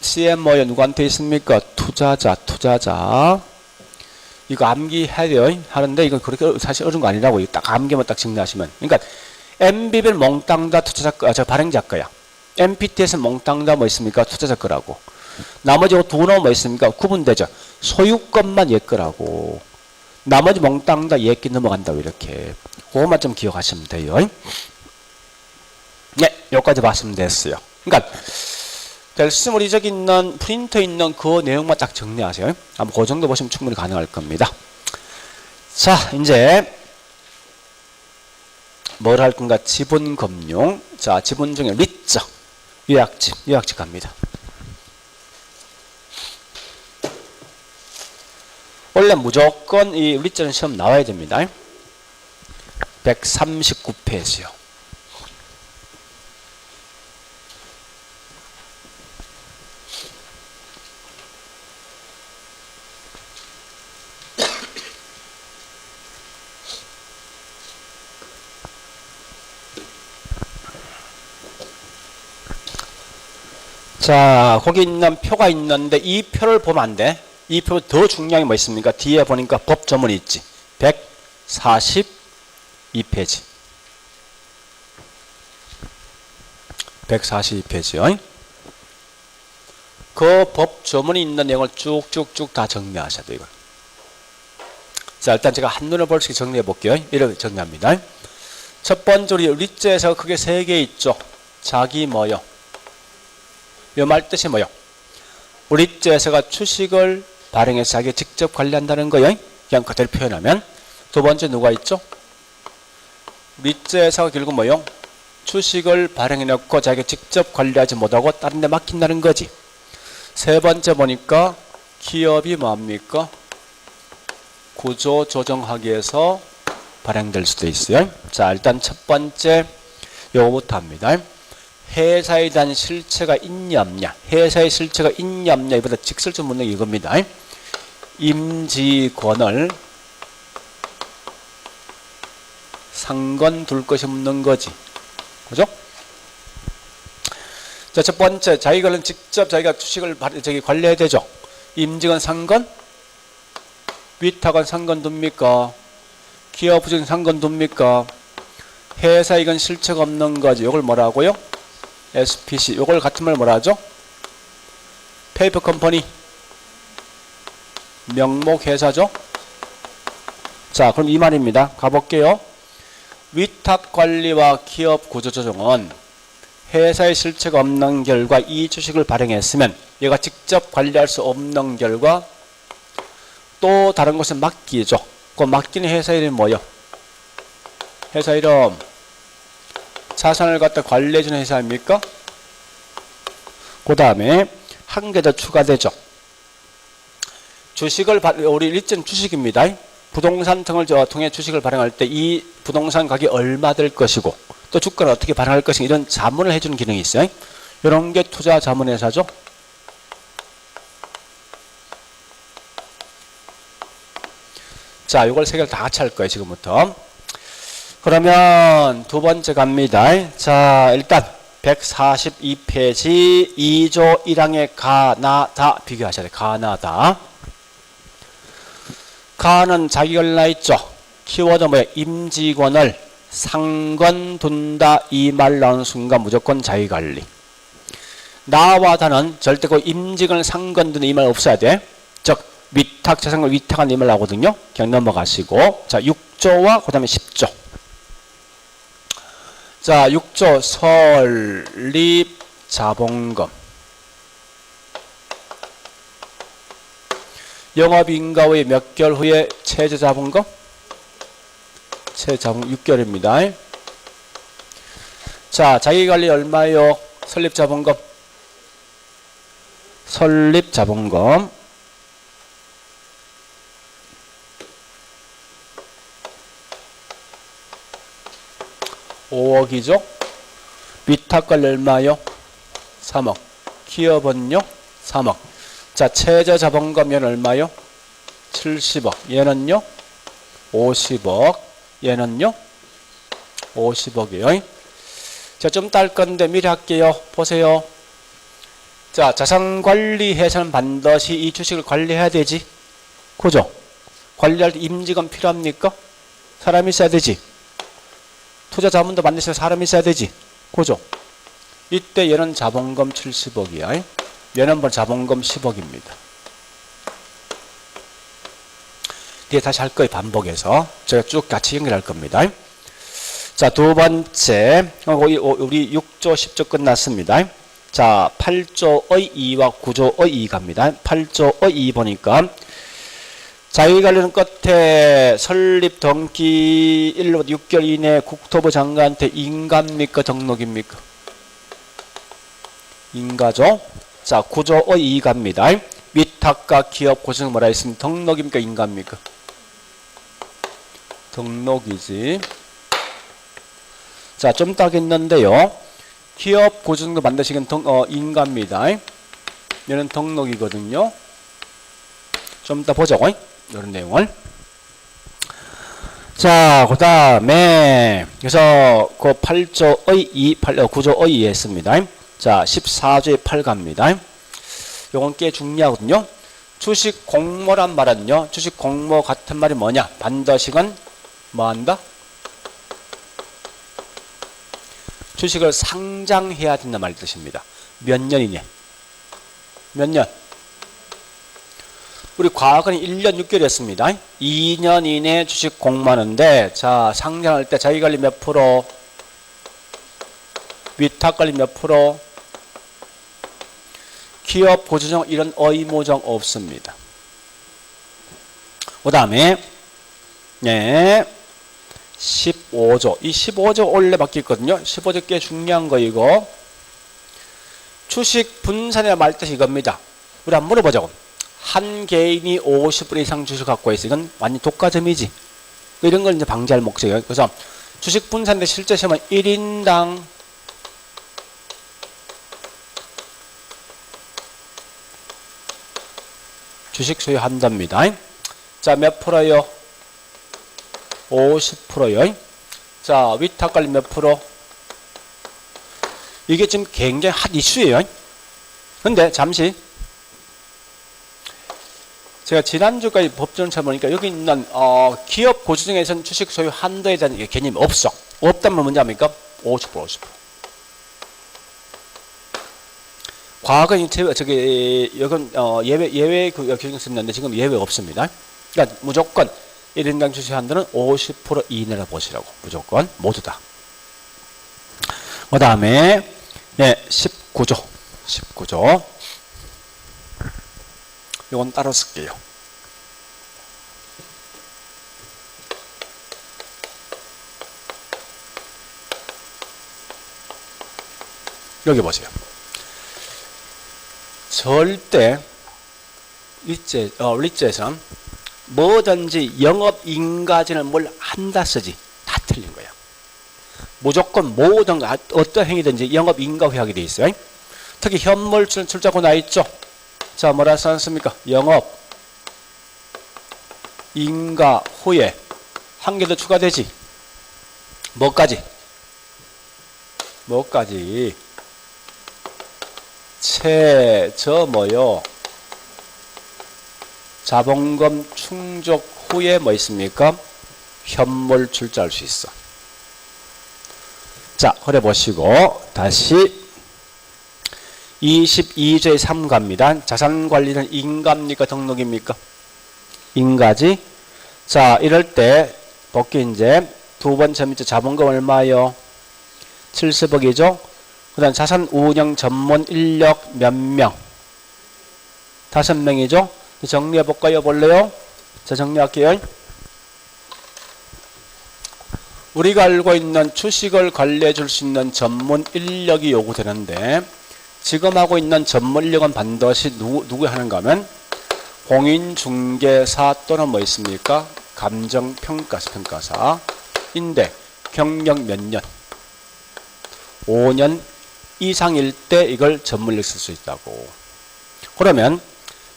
CMO에 누구한테 있습니까? 투자자. 이거 암기해야 돼요. 하는데 이건 그렇게 사실 어려운 거 아니라고. 딱 암기만 딱 정리하시면. 그러니까 MBB는 몽땅 다 발행자 거야. MPT에서는 몽땅 다 뭐 있습니까? 투자자 거라고. 나머지 두 놈은 뭐 있습니까? 구분되죠. 소유권만 얘 거라고. 나머지 몽땅 다 얘 끼 넘어간다고 이렇게. 그것만 좀 기억하시면 돼요. 네, 여기까지 봤으면 됐어요. 그러니까 델스몰이 저기 있는 프린터 있는 그 내용만 딱 정리하세요. 아마 그 정도 보시면 충분히 가능할 겁니다. 자, 이제 뭘 할 건가? 지분금융. 자, 지분 중에 리저, 요약집 갑니다. 원래 무조건 이 리저는 시험 나와야 됩니다. 139페이지요. 자, 거기 있는 표가 있는데 이 표를 보면 안 돼. 이 표 더 중요한 게 뭐 있습니까? 뒤에 보니까 법 조문이 있지. 142페이지. 142페이지요. 그 법 조문이 있는 내용을 쭉쭉쭉 다 정리하셔야 돼요. 자, 일단 제가 한눈에 볼 수 있게 정리해 볼게요. 이렇게 정리합니다. 첫 번째로 리저에서 크게 3개 있죠. 자기 뭐요? 이 말 뜻이 뭐요? 리저에서가 주식을 발행해서 자기가 직접 관리한다는 거예요. 그냥 그대로 표현하면. 두 번째 누가 있죠? 리저에서가 결국 뭐요? 주식을 발행해놓고 자기가 직접 관리하지 못하고 다른 데 맡긴다는 거지. 세 번째 보니까 기업이 뭐합니까? 구조 조정하기 위해서 발행될 수도 있어요. 자, 일단 첫 번째 요거부터 합니다. 회사에 대한 실체가 있냐 없냐. 회사의 실체가 있냐 없냐 이보다 직설적 묻는 게 이겁니다. 임직원을 상권 둘 것이 묻는 거지. 그죠? 자, 첫 번째 자기가 직접 자기가 주식을 관리해야 되죠. 임직원 상권, 위탁원 상권 둡니까? 기업부진 상권 둡니까? 회사 이건 실체가 없는 거지. 이걸 뭐라고요? SPC. 이걸 같은 말 뭐라 하죠? 페이퍼 컴퍼니. 명목 회사죠? 자, 그럼 이 말입니다. 가볼게요. 위탁 관리와 기업 구조 조정은 회사의 실체가 없는 결과 이 주식을 발행했으면 얘가 직접 관리할 수 없는 결과 또 다른 곳에 맡기죠. 그 맡기는 회사 이름이 뭐예요? 회사 이름. 자산을 갖다 관리해주는 회사입니까? 그 다음에 한 개 더 추가되죠. 주식을 우리 리전 주식입니다. 부동산 등을 통해 주식을 발행할 때 이 부동산 가격이 얼마 될 것이고 또 주가를 어떻게 발행할 것인가 이런 자문을 해주는 기능이 있어요. 이런 게 투자 자문회사죠. 자, 이걸 세 개를 다 같이 할 거예요, 지금부터. 그러면 두 번째 갑니다. 자, 일단 142페이지 2조 1항의 가나다 비교하셔야 돼요. 가나다. 가는 자기관리 나 있죠. 키워드 뭐예요? 임직원을 상관둔다 이 말 나오는 순간 무조건 자기관리. 나와 다는 절대 그 임직원을 상관둔다 이 말 없어야 돼. 즉 위탁 재산을 위탁한 이 말 나오거든요. 그냥 넘어가시고 자 6조와 그 다음에 10조. 자 6조 설립 자본금. 영업인가 후에 몇 개월 후에 최저자본금? 최저자본금 6개월입니다. 자, 자기관리 얼마요? 설립자본금. 설립자본금. (5억이죠) 위탁관리 얼마요? 3억. 기업은요? 3억. 자, 최저자본금은 얼마요? 70억. 얘는요? 50억. 얘는요? 50억이에요. 자, 좀 딸 건데 미리 할게요. 보세요. 자, 자산관리해서는 반드시 이 주식을 관리해야 되지. 그죠? 관리할 때 임직원 필요합니까? 사람이 있어야 되지. 투자 자문도 반드시 사람이 있어야 되지. 그죠? 이때 얘는 자본금 70억이야. 얘는 뭐 자본금 10억입니다. 뒤에 다시 할 거예요. 반복해서. 제가 쭉 같이 연결할 겁니다. 자, 두 번째. 우리 6조, 10조 끝났습니다. 자, 8조의 2와 9조의 2 갑니다. 8조의 2 보니까 자기관리는 끝에 설립 동기 1로부터 6개월 이내 국토부 장관한테 인가입니까? 등록입니까? 인가죠. 자, 9조의 2 갑니다. 위탁과 기업 고증 뭐라 했습니까? 등록입니까? 인가입니까? 등록이지. 자, 좀 따겠는데요. 기업 고증도 만드시긴 인가입니다. 얘는 등록이거든요. 좀 이따 보죠. 이런 내용을. 자, 그 다음에 그래서 그 8조의 2, 9조의 2 했습니다. 자, 14조의 8 갑니다. 요건 꽤 중요하거든요. 주식 공모란 말은요. 주식 공모 같은 말이 뭐냐? 반드시는 뭐한다? 주식을 상장해야 된다는 말 뜻입니다. 몇 년이냐? 몇 년? 우리 과거는 1년 6개월이었습니다. 2년 이내 주식 공모하는데 자, 상장할 때 자기관리 몇 프로? 위탁관리 몇 프로? 기업 고지정 이런 의무정 없습니다. 그 다음에 네, 15조. 이 15조 원래 바뀌었거든요. 15조 꽤 중요한 거 이거. 주식 분산이라 말 뜻이 이겁니다. 우리 한번 물어보자고. 한 개인이 50% 이상 주식 갖고 있어. 이건 완전 독과점이지. 이런 걸 이제 방지할 목적이에요. 그래서 주식 분산인데 실제 시험은 1인당 주식 소유한답니다. 자, 몇 프로요? 50%요. 자, 위탁관리 몇 프로? 이게 지금 굉장히 핫 이슈예요. 근데 잠시 제가 지난주까지 법전을 찾아보니까 여기 있는 기업 고지정에서는 주식 소유 한도에 대한 개념이 없어. 없다면 뭔지 압니까? 50%. 과거에 저기 여건 예외 그 규정이 있었는데 지금 예외 없습니다. 그러니까 무조건 1인당 주식 한도는 50% 이내라 보시라고. 무조건 모두 다. 그 다음에 네, 19조. 19조. 이건 따로 쓸게요. 여기 보세요. 절대 리츠에서는 뭐든지 영업인가진을 뭘 한다 쓰지. 다 틀린 거야. 무조건 모든 어떤 행위든지 영업인가 후에 하게 돼 있어요. 특히 현물 출자고 나 있죠. 자, 뭐라 써놨습니까? 영업인가 후에 한 개 더 추가되지. 뭐까지? 뭐요? 자본금 충족 후에 뭐 있습니까? 현물 출자할 수 있어. 자, 그래 보시고 다시 22조의 3 갑니다. 자산관리는 인가입니까? 등록입니까? 인가지. 자, 이럴 때 복귀 이제 두 번째 밑에 자본금 얼마요? 70억이죠. 그 다음 자산 운영 전문 인력 몇 명? 5명이죠. 정리해 볼까요? 볼래요? 자, 정리할게요. 우리가 알고 있는 주식을 관리해 줄 수 있는 전문 인력이 요구되는데 지금 하고 있는 전문 인력은 반드시 누구 하는가 하면 공인중개사 또는 뭐 있습니까? 감정평가사인데 경력 몇 년? 5년 이상일 때 이걸 전문 인력 쓸 수 있다고. 그러면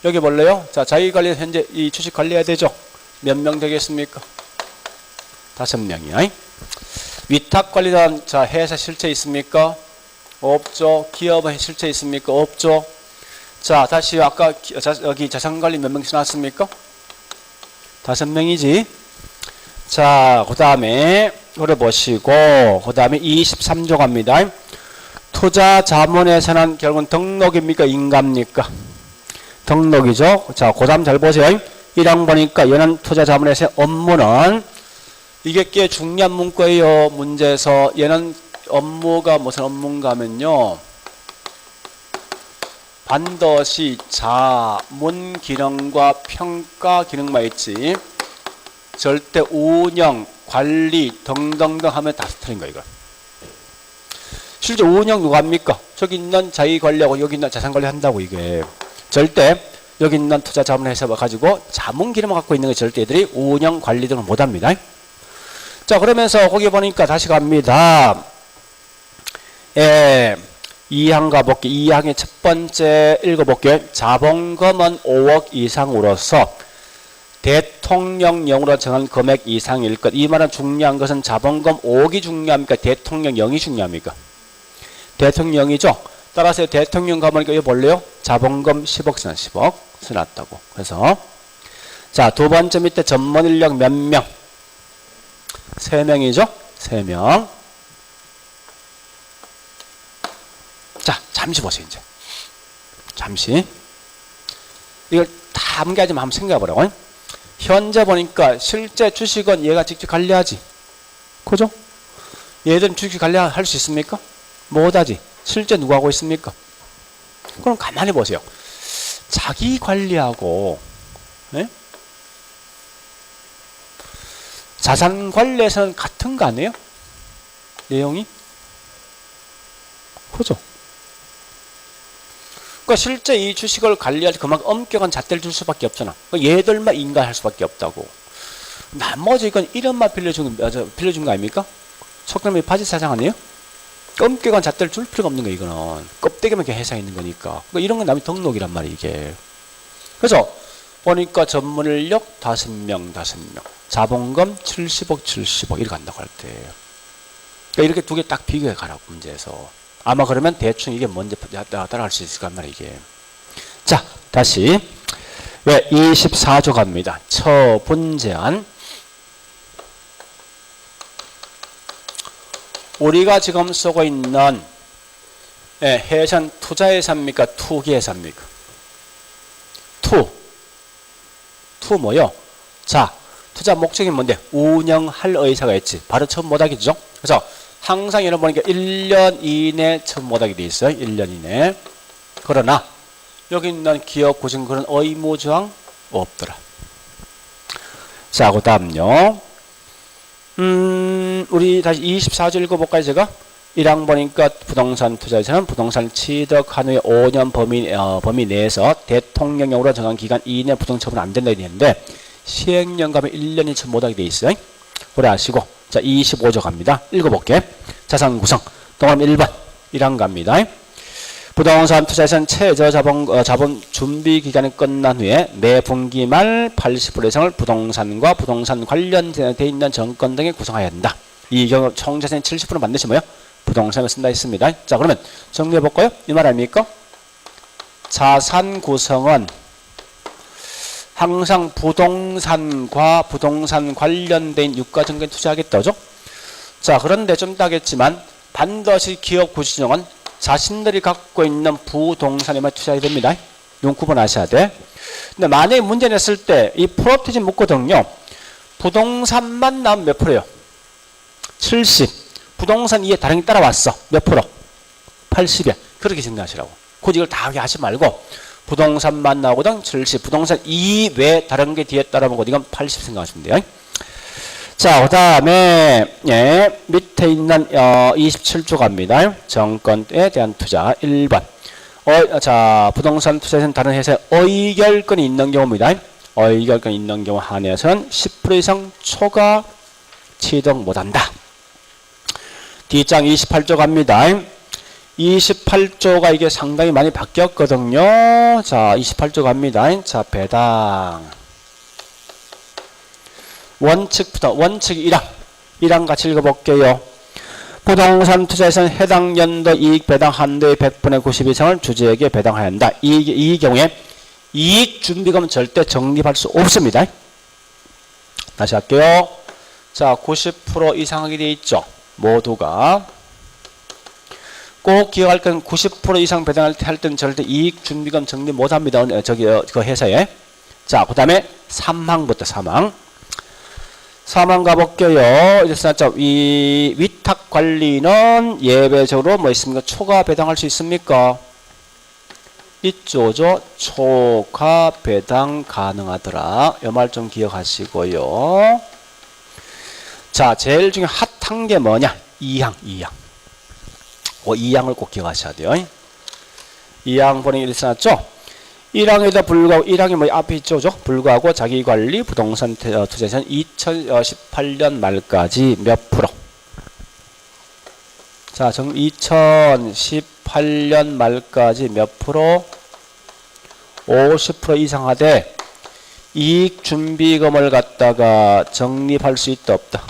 여기 볼래요? 자, 자기관리 현재 이 주식 관리해야 되죠? 몇 명 되겠습니까? 5명이야. 위탁관리단 자 회사 실체 있습니까? 없죠. 기업의 실체 있습니까? 없죠. 자, 다시 아까 여기 자산관리 몇 명 써놨습니까? 5명이지. 자, 그 다음에 그래 보시고 그 다음에 23조 갑니다. 투자 자문에서는 결국은 등록입니까? 인가입니까? 등록이죠. 자, 그 다음 잘 보세요. 1항 보니까 연한 투자 자문에서의 업무는 이게 꽤 중요한 문구예요. 문제에서 얘는 업무가 무슨 업무인가 하면요. 반드시 자문 기능과 평가 기능만 있지 절대 운영, 관리 등등등 하면 다 틀린 거예요. 이거. 실제 운영 누가 합니까? 저기 있는 자기 관리하고 여기 있는 자산 관리 한다고 이게. 절대 여기 있는 투자 자문회사 가지고 자문 기능을 갖고 있는 게 절대 애들이 운영 관리 등을 못 합니다. 자, 그러면서 거기 보니까 다시 갑니다. 2항 가볼게. 2항의 첫 번째 읽어볼게. 자본금은 5억 이상으로서 대통령령으로 정한 금액 이상일 것. 이 말은 중요한 것은 자본금 5억이 중요합니까? 대통령령이 중요합니까? 대통령이죠. 따라서 대통령 가보니까 이거 볼래요? 자본금 10억 쓰나 10억 써놨다고. 그래서 자, 두 번째 밑에 전문 인력 몇 명? 3명이죠? 3명. 자, 잠시 보세요, 이제. 잠시. 이걸 다 암기하지만 한번 생각해 보라고. 현재 보니까 실제 주식은 얘가 직접 관리하지. 그죠? 얘들은 주식 관리할 수 있습니까? 못하지. 실제 누가 하고 있습니까? 그럼 가만히 보세요. 자기 관리하고, 네? 자산 관리에서는 같은 거 아니에요? 내용이? 그죠? 그러니까 실제 이 주식을 관리할 때 그만큼 엄격한 잣대를 줄 수밖에 없잖아. 얘들만 인가할 수밖에 없다고. 나머지 이건 이름만 빌려준 거 아닙니까? 속담이 바지 사장 아니에요? 엄격한 잣대를 줄 필요가 없는 거예요, 이거는. 껍데기만 이렇게 회사에 있는 거니까. 그러니까 이런 건 남의 등록이란 말이에요, 이게. 그래서 보니까 전문 인력 5명. 자본금 70억 이렇게 간다고 할 때. 그러니까 이렇게 두 개 딱 비교해 가라고, 문제에서. 아마 그러면 대충 이게 뭔지 따라갈 수 있을 것 말이에요, 이게. 자, 다시. 24조 갑니다. 처분제한. 우리가 지금 쓰고 있는 해선 투자회사입니까? 투기회사입니까? 투 뭐요? 자, 투자 목적이 뭔데? 운영할 의사가 있지. 바로 처음 못하기죠. 그래서 항상 여러분 보니까 1년 이내 처음 못하게 돼 있어요. 1년 이내. 그러나 여기 있는 기업 구성 그런 의무조항 없더라. 자, 그 다음요. 우리 다시 24조 읽어볼까요, 제가? 1항 보니까 부동산 투자에서는 부동산 취득한 후에 5년 범위 내에서 대통령령으로 정한 기간 이내 부동 처분 안 된다 했는데 시행령 가면 1년이 처음 못하게 돼 있어요. 오래 아시고. 자, 25조 갑니다. 읽어볼게. 자산 구성. 동그라미 1번. 1항 갑니다. 부동산 투자에서는 최저 자본 준비 기간이 끝난 후에 매 분기 말 80% 이상을 부동산과 부동산 관련되어 있는 정권 등에 구성해야 한다. 이 경우 총자산의 70% 반드시 뭐요? 부동산을 쓴다 했습니다. 자, 그러면 정리해 볼까요? 이 말 아닙니까? 자산 구성은 항상 부동산과 부동산 관련된 유가증권 투자하겠다죠. 자, 그런데 좀 이따 하겠지만 반드시 기업 구조조정은 자신들이 갖고 있는 부동산에만 투자해야 됩니다. 이건 구분하셔야 돼. 근데 만약에 문제 냈을 때 이 프로테이지 묻거든요. 부동산만 나오면 몇 프로예요? 70. 부동산 이에 다른 게 따라왔어. 몇 프로? 80이야. 그렇게 생각하시라고. 굳이 이걸 다 하지 말고 부동산만 나오거든 70. 부동산 이외에 다른 게 뒤에 따라온 거 이건 80 생각하시면 돼요. 자, 그 다음에 예, 밑에 있는 27조 갑니다. 정권에 대한 투자 1번. 자, 부동산 투자에서는 다른 회사에 의결권이 있는 경우입니다. 의결권이 있는 경우 한해서는 10% 이상 초과 취득 못한다. 뒷장 28조 갑니다. 28조가 이게 상당히 많이 바뀌었거든요. 자, 28조 갑니다. 자, 배당. 원칙부터 원칙 1항 같이 읽어볼게요. 부동산 투자에서는 해당 연도 이익 배당 한도의 100분의 90 이상을 주주에게 배당해야 한다. 이 경우에 이익 준비금은 절대 적립할 수 없습니다. 다시 할게요. 자, 90% 이상 하게 되어 있죠. 모두가. 꼭 기억할 건 90% 이상 배당할 때는 절대 이익 준비금 적립 못합니다. 그 회사에. 자, 그 다음에 3항부터 3항. 3항 가볼게요. 이 위탁 관리는 예외적으로 뭐 있습니까? 초과 배당할 수 있습니까? 있죠죠. 초과 배당 가능하더라. 이 말 좀 기억하시고요. 자, 제일 중에 핫한 게 뭐냐? 2항. 2항을 꼭 기억하셔야 돼요. 2항 보니 이렇게 써놨죠? 1항에도 불구하고 1항이 뭐 앞에 있죠. 불구하고 자기관리 부동산 투자에서는 2018년 말까지 몇 프로? 자, 2018년 말까지 몇 프로? 50% 이상 하되 이익 준비금을 갖다가 적립할 수 있다 없다.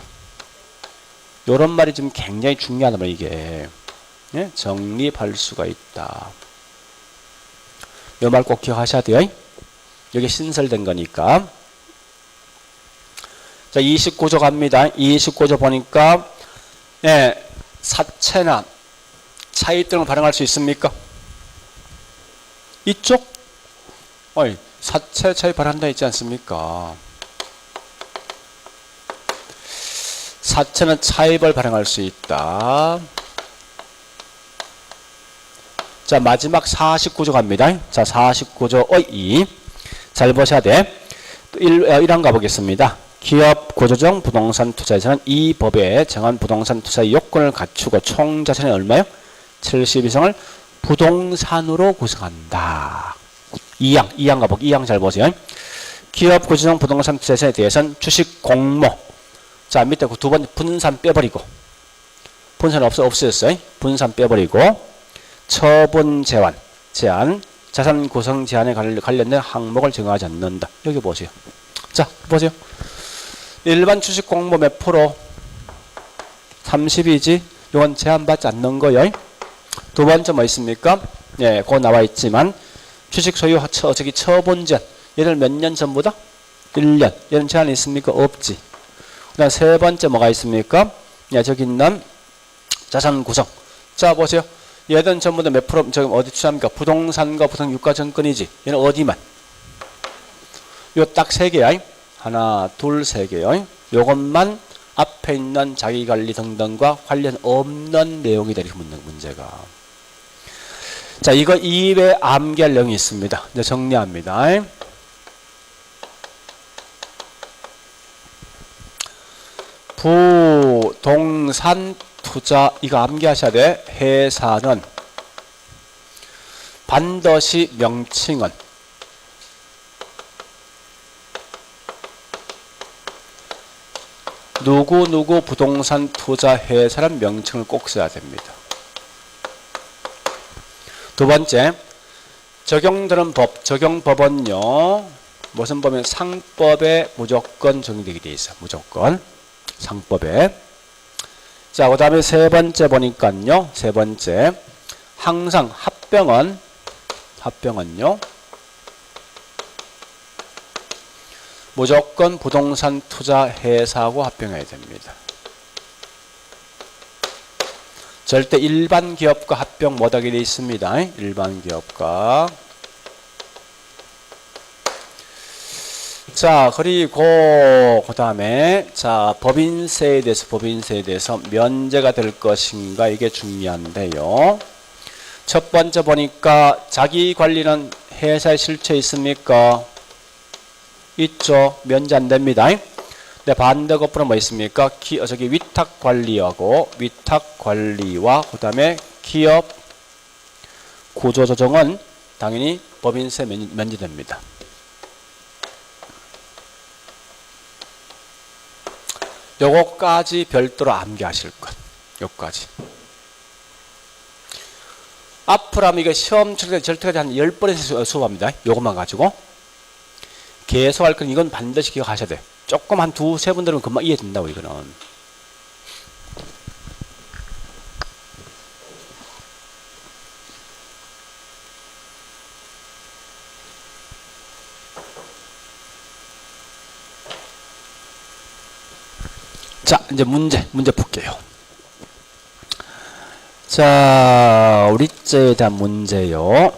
요런 말이 좀 굉장히 중요하단 말이에요. 이게. 예? 적립할 수가 있다. 요 말 꼭 기억하셔야 돼요. 여기 신설된 거니까. 자, 29조 갑니다. 29조 보니까 예, 사채나 차익 등을 발행할 수 있습니까? 이쪽? 사채 차익 발행한다 있지 않습니까? 사채는 차익을 발행할 수 있다. 자, 마지막 49조 갑니다. 자, 49조의 2. 잘 보셔야 돼. 1항 가보겠습니다. 기업 구조조정 부동산 투자에서는 이 법에 정한 부동산 투자 요건을 갖추고 총 자산이 얼마요? 70 이상을 부동산으로 구성한다. 2항 가볼게요. 2항 잘 보세요. 기업 구조조정 부동산 투자에 대해서는 주식 공모. 자, 밑에 그 두 번째 분산 빼버리고. 분산 없어졌어요. 분산 빼버리고. 처분 제한, 자산 구성 제한에 관련된 항목을 정하지 않는다. 여기 보세요. 자, 보세요. 일반 주식 공모 몇 프로? 30이지. 이건 제한받지 않는 거예요. 두 번째 뭐 있습니까? 예, 그거 나와 있지만 주식 소유 처분 제한. 얘를 몇 년 전보다? 1년. 얘는 제한이 있습니까? 없지. 그다음 세 번째 뭐가 있습니까? 예, 저기 있는 자산 구성. 자, 보세요. 얘는 전부 다 몇 프로, 저기 어디 투자합니까? 부동산과 부동 유가증권이지. 얘는 어디만? 요 딱 세 개야. 하나, 둘, 세 개요. 요것만 앞에 있는 자기관리 등등과 관련 없는 내용이 되는 문제가. 자, 이거 이외에 암기할 내용이 있습니다. 이제 정리합니다. 부동산 투자, 이거 암기하셔야 돼. 회사는 반드시 명칭은 누구 부동산 투자 회사라는 명칭을 꼭 써야 됩니다. 두 번째, 적용되는 법, 적용법은요, 무슨 법이면 상법에 무조건 적용되게 되어 있어. 무조건 상법에. 자, 그 다음에 세 번째 보니까요. 세 번째. 항상 합병은요. 무조건 부동산 투자 회사하고 합병해야 됩니다. 절대 일반 기업과 합병 못하게 되어 있습니다. 일반 기업과. 자, 그리고 그 다음에 자, 법인세에 대해서 면제가 될 것인가 이게 중요한데요. 첫 번째 보니까 자기 관리는 회사에 실체 있습니까? 있죠. 면제 안 됩니다. 네, 반대 거꾸로 뭐 있습니까? 위탁 관리와 그 다음에 기업 구조 조정은 당연히 법인세 면제됩니다. 요거까지 별도로 암기하실 것. 요까지. 앞으로 하면 이게 시험 절대까지 한 10번에서 수업합니다. 요것만 가지고. 계속 할 건 이건 반드시 기억하셔야 돼. 조금 한 두세 번 들으면 금방 이해된다고, 이거는. 자, 이제 문제 볼게요. 자, 우리째에 대한 문제요.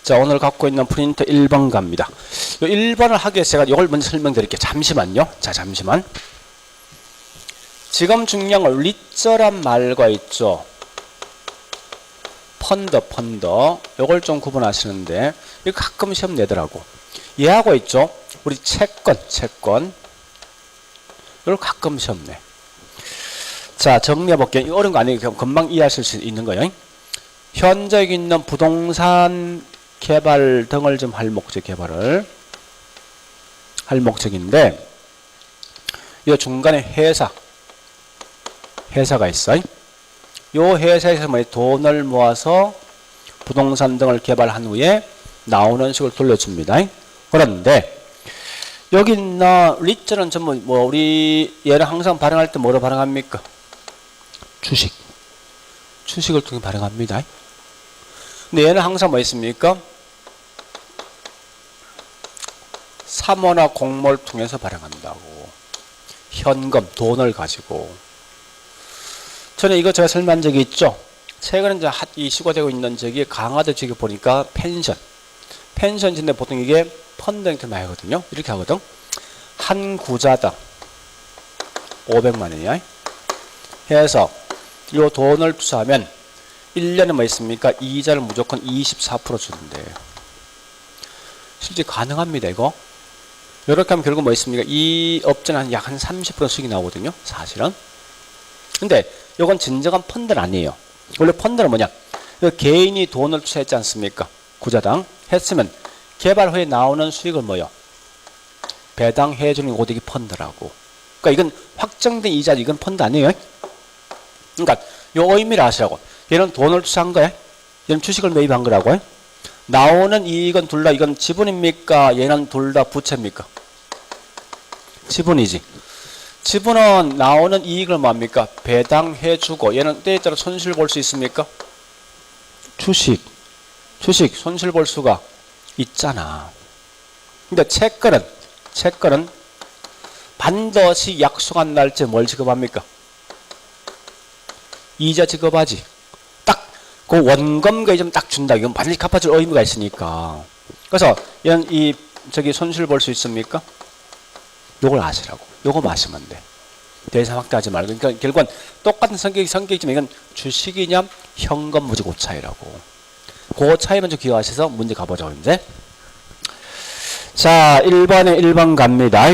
자, 오늘 갖고 있는 프린터 1번 갑니다. 요 1번을 하기 위해서 제가 이걸 먼저 설명드릴게요. 잠시만요. 자, 잠시만. 지금 중요한 건 리저란 말과 있죠. 펀더. 요걸 좀 구분하시는데, 이거 가끔 시험 내더라고. 얘하고 있죠. 우리 채권. 이걸 가끔 시험 내. 자, 정리해볼게요. 이거 어려운 거 아니에요. 그냥 금방 이해하실 수 있는 거예요. 현재 있는 부동산 개발 등을 좀 할 목적인데, 이 중간에 회사가 있어요. 이 회사에서 돈을 모아서 부동산 등을 개발한 후에 나오는 식으로 돌려줍니다. 그런데 여기 있는 리저는 전부 우리 얘는 항상 발행할 때 뭐로 발행합니까? 주식을 통해 발행합니다. 근데 얘는 항상 뭐 있습니까? 사모나 공모를 통해서 발행한다고. 현금, 돈을 가지고. 전에 이거 제가 설명한 적이 있죠? 최근에 이제 이슈가 있는 적이 강화도 지금 보니까 펜션인데 보통 이게 펀드 형태로 많이 하거든요. 이렇게 하거든. 한 구자당 500만 원이야. 해서 이 돈을 투자하면 1년에 뭐 있습니까? 이자를 무조건 24% 주는데요. 실제 가능합니다, 이거. 이렇게 하면 결국 뭐 있습니까? 이 업체는 약 한 30% 수익이 나오거든요, 사실은. 근데 이건 진정한 펀드는 아니에요. 원래 펀드는 뭐냐? 개인이 돈을 투자했지 않습니까? 구자당 했으면 개발 후에 나오는 수익을 뭐요? 배당해주는 고득이 펀드라고. 그러니까 이건 확정된 이자, 이건 펀드 아니에요. 그러니까 요 의미를 아시라고. 얘는 돈을 투자한 거야. 얘는 주식을 매입한 거라고. 나오는 이익은 둘 다 이건 지분입니까? 얘는 둘 다 부채입니까? 지분이지. 지분은 나오는 이익을 뭡니까? 배당해주고 얘는 때에 따라 손실 볼 수 있습니까? 주식 손실 볼 수가 있잖아. 근데 채권은 반드시 약속한 날짜에 뭘 지급합니까? 이자 지급하지. 딱 그 원금과 이점 딱 준다. 이건 반드시 갚아줄 의무가 있으니까. 그래서 얘는 손실 볼 수 있습니까? 요걸 아시라고. 요거 마시면 돼. 더 이상 확대하지 말고. 그러니까 결국은 똑같은 성격이지만 이건 주식이냐 현금 무지 그 차이라고. 그 차이만 좀 기억하셔서 문제 가보자고 이제. 자, 1번 갑니다.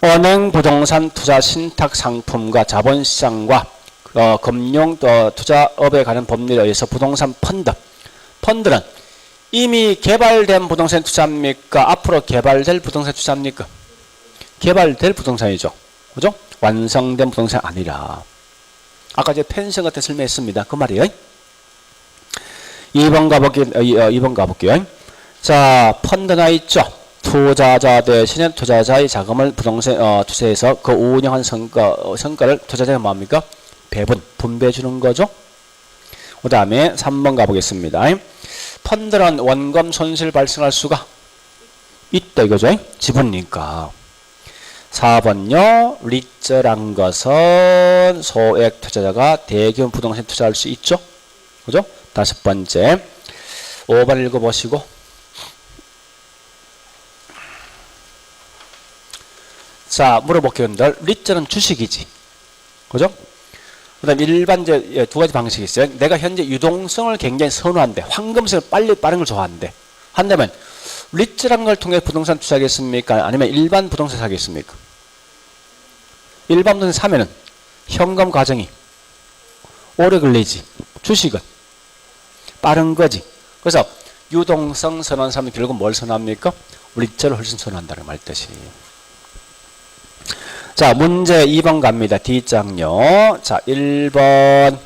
은행 부동산 투자 신탁 상품과 자본시장과 금융 투자업에 관한 법률에 의해서 부동산 펀드는 이미 개발된 부동산 투자입니까? 앞으로 개발될 부동산 투자입니까? 개발될 부동산이죠. 그죠? 완성된 부동산 아니라. 아까 제가 펜션 같은 설명했습니다. 그 말이에요. 2번 가볼게요. 자, 펀드나 있죠? 투자자 대신에 투자자의 자금을 부동산 투자해서 그 운영한 성과를 투자자가 뭡니까? 배분, 분배해 주는 거죠. 그 다음에 3번 가보겠습니다. 펀드는 원금 손실 발생할 수가 있다 이거죠. 지분이니까. 4번요. 리츠란 것은 소액 투자자가 대규모 부동산 투자할 수 있죠. 그죠? 5번째. 5번 읽어보시고. 자, 물어볼게요. 리츠는 주식이지. 그죠? 그 다음에 일반 두 가지 방식이 있어요. 내가 현재 유동성을 굉장히 선호한대. 황금성을 빠른 걸 좋아한대. 한다면 리츠란 걸 통해 부동산 투자하겠습니까? 아니면 일반 부동산 사겠습니까? 일반 부동산 사면은 현금 과정이 오래 걸리지. 주식은 빠른 거지. 그래서 유동성 선호하는 사람은 결국 뭘 선호합니까? 리츠를 훨씬 선호한다는 말 뜻이. 자, 문제 2번 갑니다. D장요. 자, 1번.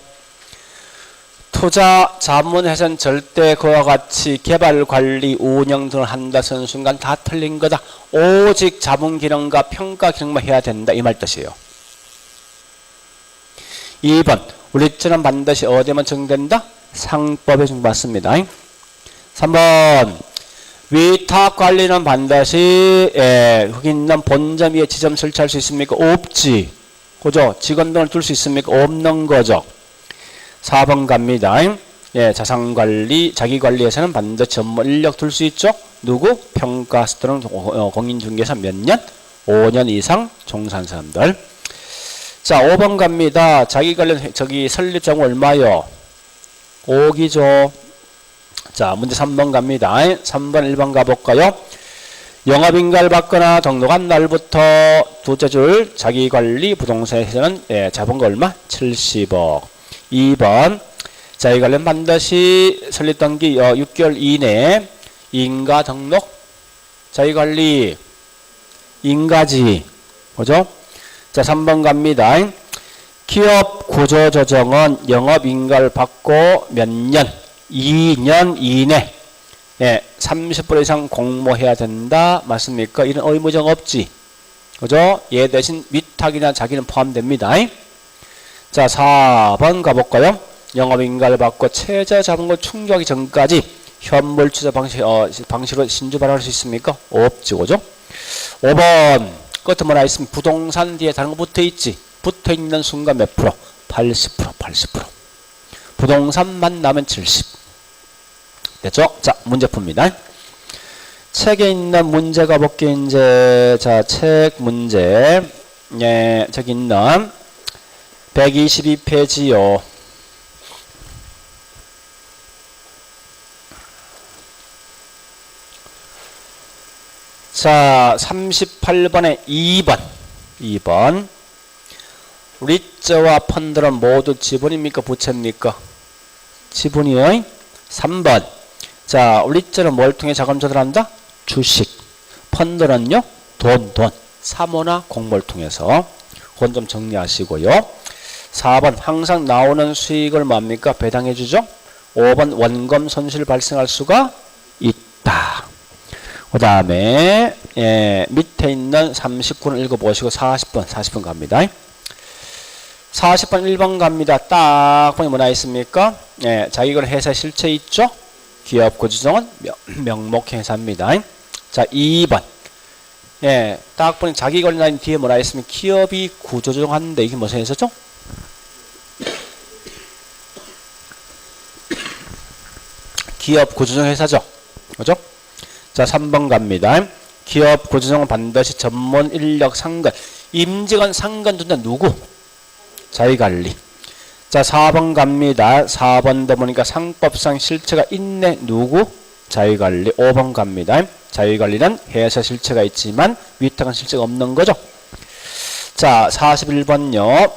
투자 자문회사는 절대 그와 같이 개발, 관리, 운영 등을 한다 선 순간 다 틀린 거다. 오직 자문 기능과 평가 기능만 해야 된다. 이 말 뜻이에요. 2번. 리츠는 반드시 어디에만 적용된다? 상법에 적용받습니다. 3번. 위탁 관리는 반드시 여기 있는 본점 위에 지점 설치할 수 있습니까? 없지. 그죠? 직원등을 둘 수 있습니까? 없는 거죠. 4번 갑니다. 자산관리, 자기관리에서는 반드시 전문 인력 둘 수 있죠? 누구? 평가사 또는 공인중개사 몇 년? 5년 이상 종사한 사람들. 자, 5번 갑니다. 자기관리, 설립자금 얼마요? 5억이죠. 자, 문제 3번 갑니다. 3번 1번 가볼까요? 영업인가를 받거나 등록한 날부터 두째 줄 자기관리 부동산에서는 자본금 얼마? 70억. 2번 자기관리는 반드시 설립단기 6개월 이내에 인가 등록 자기관리 인가지. 그죠? 자, 3번 갑니다. 기업 구조조정은 영업인가를 받고 몇 년? 2년 이내 30% 이상 공모해야 된다. 맞습니까? 이런 의무적 없지. 그죠? 얘 대신 위탁이나 자기는 포함됩니다. 자, 4번 가볼까요? 영업인가를 받고 최저 자본금 충족하기 전까지 현물 투자 방식으로 신주 발행할 수 있습니까? 없지. 그죠? 5번 끝에 뭐라 있으면 부동산 뒤에 다른 거 붙어 있지. 붙어 있는 순간 몇 프로? 80%. 부동산만 나면 70. 됐죠? 자, 문제 풉니다. 책에 있는 문제 가볼게, 이제. 자, 책 문제. 저기 있는 122페이지요. 자, 38번에 2번. 리츠와 펀드는 모두 지분입니까? 부채입니까? 지분이요. 3번. 자, 리츠는 뭘 통해 자금 조달한다? 주식. 펀드는요? 돈. 사모나 공모를 통해서. 그건 좀 정리하시고요. 4번. 항상 나오는 수익을 뭡니까? 배당해 주죠. 5번. 원금 손실 발생할 수가 있다. 그 다음에 밑에 있는 39는 읽어보시고 40번 갑니다. 40번 1번 갑니다. 딱 보니 뭐나 있습니까? 자기걸 회사 실체 있죠? 기업 구조조정은 명목회사입니다. 자, 2번. 딱 보니 자기걸 라인 뒤에 뭐나 있으면 기업이 구조조정하는데 이게 무슨 회사죠? 기업 구조조정 회사죠. 그죠? 자, 3번 갑니다. 기업 구조조정은 반드시 전문 인력 상근. 임직원 상근 둔다 누구? 자기관리. 자, 4번 갑니다. 4번도 보니까 상법상 실체가 있네. 누구? 자기관리. 5번 갑니다. 자기관리는 회사 실체가 있지만 위탁은 실체가 없는 거죠. 자, 41번요.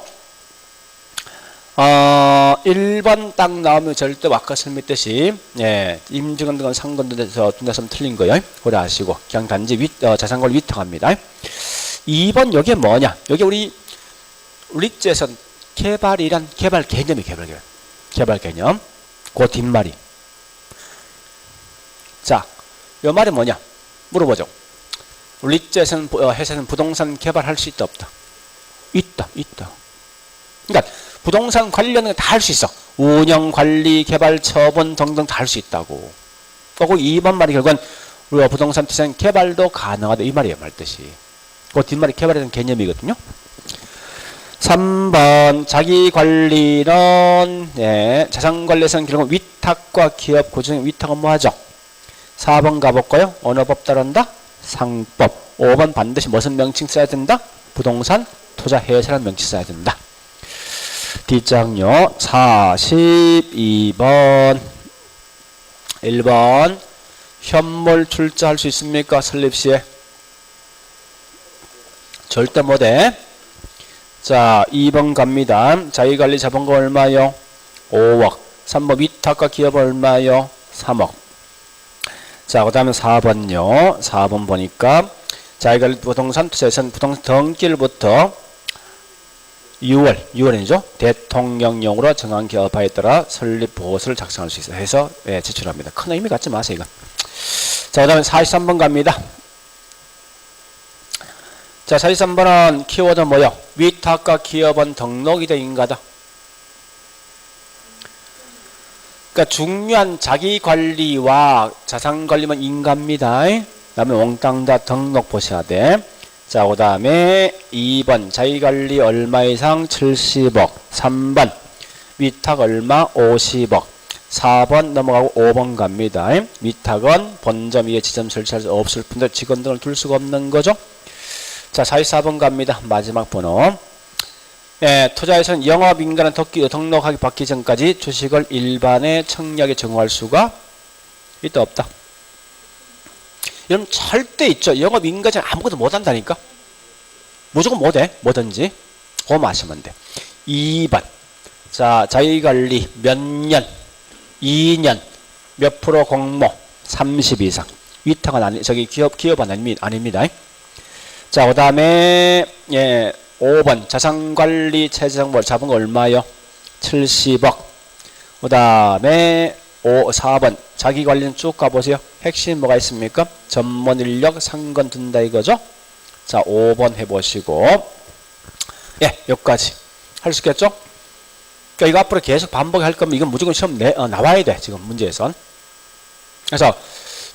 1번 딱 나오면 절대 아까 설명했듯이 임직원 등은 상근돼서 둔다서 틀린 거예요. 그래 아시고 그냥 단지 자산관리 위탁합니다. 2번 여기에 뭐냐? 여기 우리 리츠에서 개발이란 개발 개념이 개발 개념. 그 뒷말이. 자, 이 말이 뭐냐? 물어보죠. 리셋은 회사는 부동산 개발할 수 있다 없다? 있다. 그러니까 부동산 관련은 다 할 수 있어. 운영, 관리, 개발, 처분 등등 다 할 수 있다고. 그리고 2번 말이 결국은 우리가 부동산 투자는 개발도 가능하다 이 말이에요. 말 뜻이. 그 뒷말이 개발에 대한 개념이거든요. 3번 자기관리는 자산관리에서는 결국 위탁과 기업 구조의 위탁은 뭐하죠? 4번 가볼까요? 어느 법 따른다? 상법. 5번 반드시 무슨 명칭 써야 된다? 부동산 투자회사라는 명칭 써야 된다. 뒷장요 42번 1번 현물 출자할 수 있습니까? 설립시에 절대 못해. 자 2번 갑니다. 자기관리 자본금 얼마요? 5억. 3번 위탁과 기업 얼마요? 3억. 자 그 다음에 4번요. 4번 보니까 자기관리 부동산 투자에서는 부동산 등기일부터 6월이죠. 대통령령으로 정한 기업화에 따라 설립 보고서를 작성할 수 있어 해서 제출합니다. 큰 의미 갖지 마세요 이거. 자 그 다음에 43번 갑니다. 자 43번은 키워드 뭐요? 위탁과 기업은 등록이 돼 인가다. 그러니까 중요한 자기관리와 자산관리만 인가입니다. 그 다음에 몽땅 다 등록 보셔야 돼. 자, 그 다음에 2번 자기관리 얼마 이상 70억. 3번 위탁 얼마 50억. 4번 넘어가고 5번 갑니다. 위탁은 본점 위에 지점 설치할 수 없을 뿐더러 직원 등을 둘 수가 없는 거죠. 자 44번 갑니다. 마지막 번호. 투자에서는 영업인가는 등록하기 받기 전까지 주식을 일반의 청약에 정호할 수가 있다 없다? 여러분 절대 있죠. 영업인가는 아무것도 못한다니까. 무조건 못해. 뭐든지. 그거 아시면 돼. 2번 자 자기관리 몇 년 2년 몇 프로 공모 30 이상 위탁은 아니 저기 기업은 아닙니다. 자 그 다음에 5번 자산관리 체제정보 잡은 거 얼마요? 70억. 그 다음에 4번 자기관리는 쭉 가보세요. 핵심 뭐가 있습니까? 전문인력 상권 둔다 이거죠. 자 5번 해보시고 여기까지 할 수 있겠죠? 그러니까 이거 앞으로 계속 반복할 거면 이건 무조건 시험 나와야 돼. 지금 문제에선. 그래서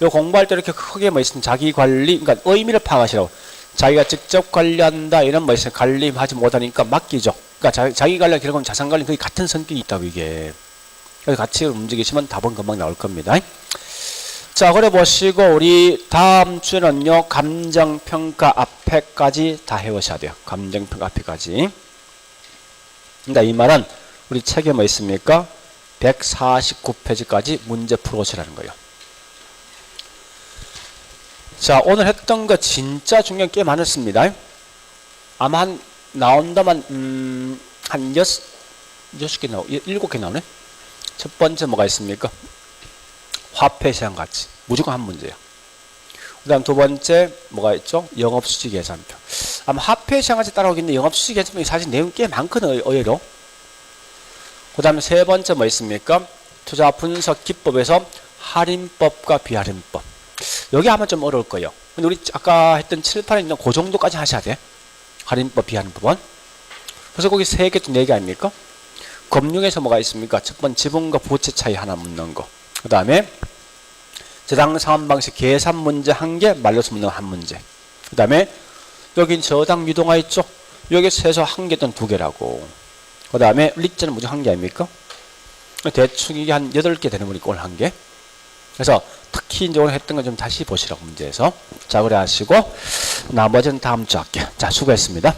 요 공부할 때 이렇게 크게 뭐 있으면 자기관리 그러니까 의미를 파악하시라고. 자기가 직접 관리한다 이런 뭐 있어요. 관리하지 못하니까 맡기죠. 그러니까 자기 관리 결국은 자산 관리 거의 같은 성격이 있다고 이게. 그래서 같이 움직이시면 답은 금방 나올 겁니다. 자 그래 보시고 우리 다음 주는요 감정평가 앞에까지 다 해오셔야 돼요. 감정평가 앞에까지. 그러니까 이 말은 우리 책에 뭐 있습니까? 149페이지까지 문제 풀어오시라는 거예요. 자 오늘 했던 거 진짜 중요한 게 많았습니다. 아마 나온다만 한 6개 나오 7개 나오네. 첫 번째 뭐가 있습니까? 화폐시장 가치 무조건 한 문제야. 그 다음 두 번째 뭐가 있죠? 영업수지 계산표. 아마 화폐시장 가치 따라오겠는데 영업수지 계산표 사실 내용 꽤 많거든 의외로. 그 다음에 세 번째 뭐 있습니까? 투자 분석 기법에서 할인법과 비할인법. 여기 아마 좀 어려울 거예요. 근데 우리 아까 했던 7, 8은 그 정도까지 하셔야 돼. 할인법, 비할인법은. 그래서 거기 3개 또 4개 아닙니까? 금융에서 뭐가 있습니까? 첫 번째 지분과 부채 차이 하나 묻는 거. 그 다음에 저당 상환 방식 계산 문제 1개, 말로서 묻는 1문제. 그 다음에 여긴 저당 유동화 있죠? 여기서 최소 1개 또는 2개라고. 그 다음에 리자는 무조건 1개 아닙니까? 대충 이게 한 8개 되는 거니까 오늘 1개. 그래서 특히 이제 오늘 했던 거 좀 다시 보시라고 문제에서. 자, 그래 하시고 나머지는 다음 주 할게요. 자, 수고했습니다.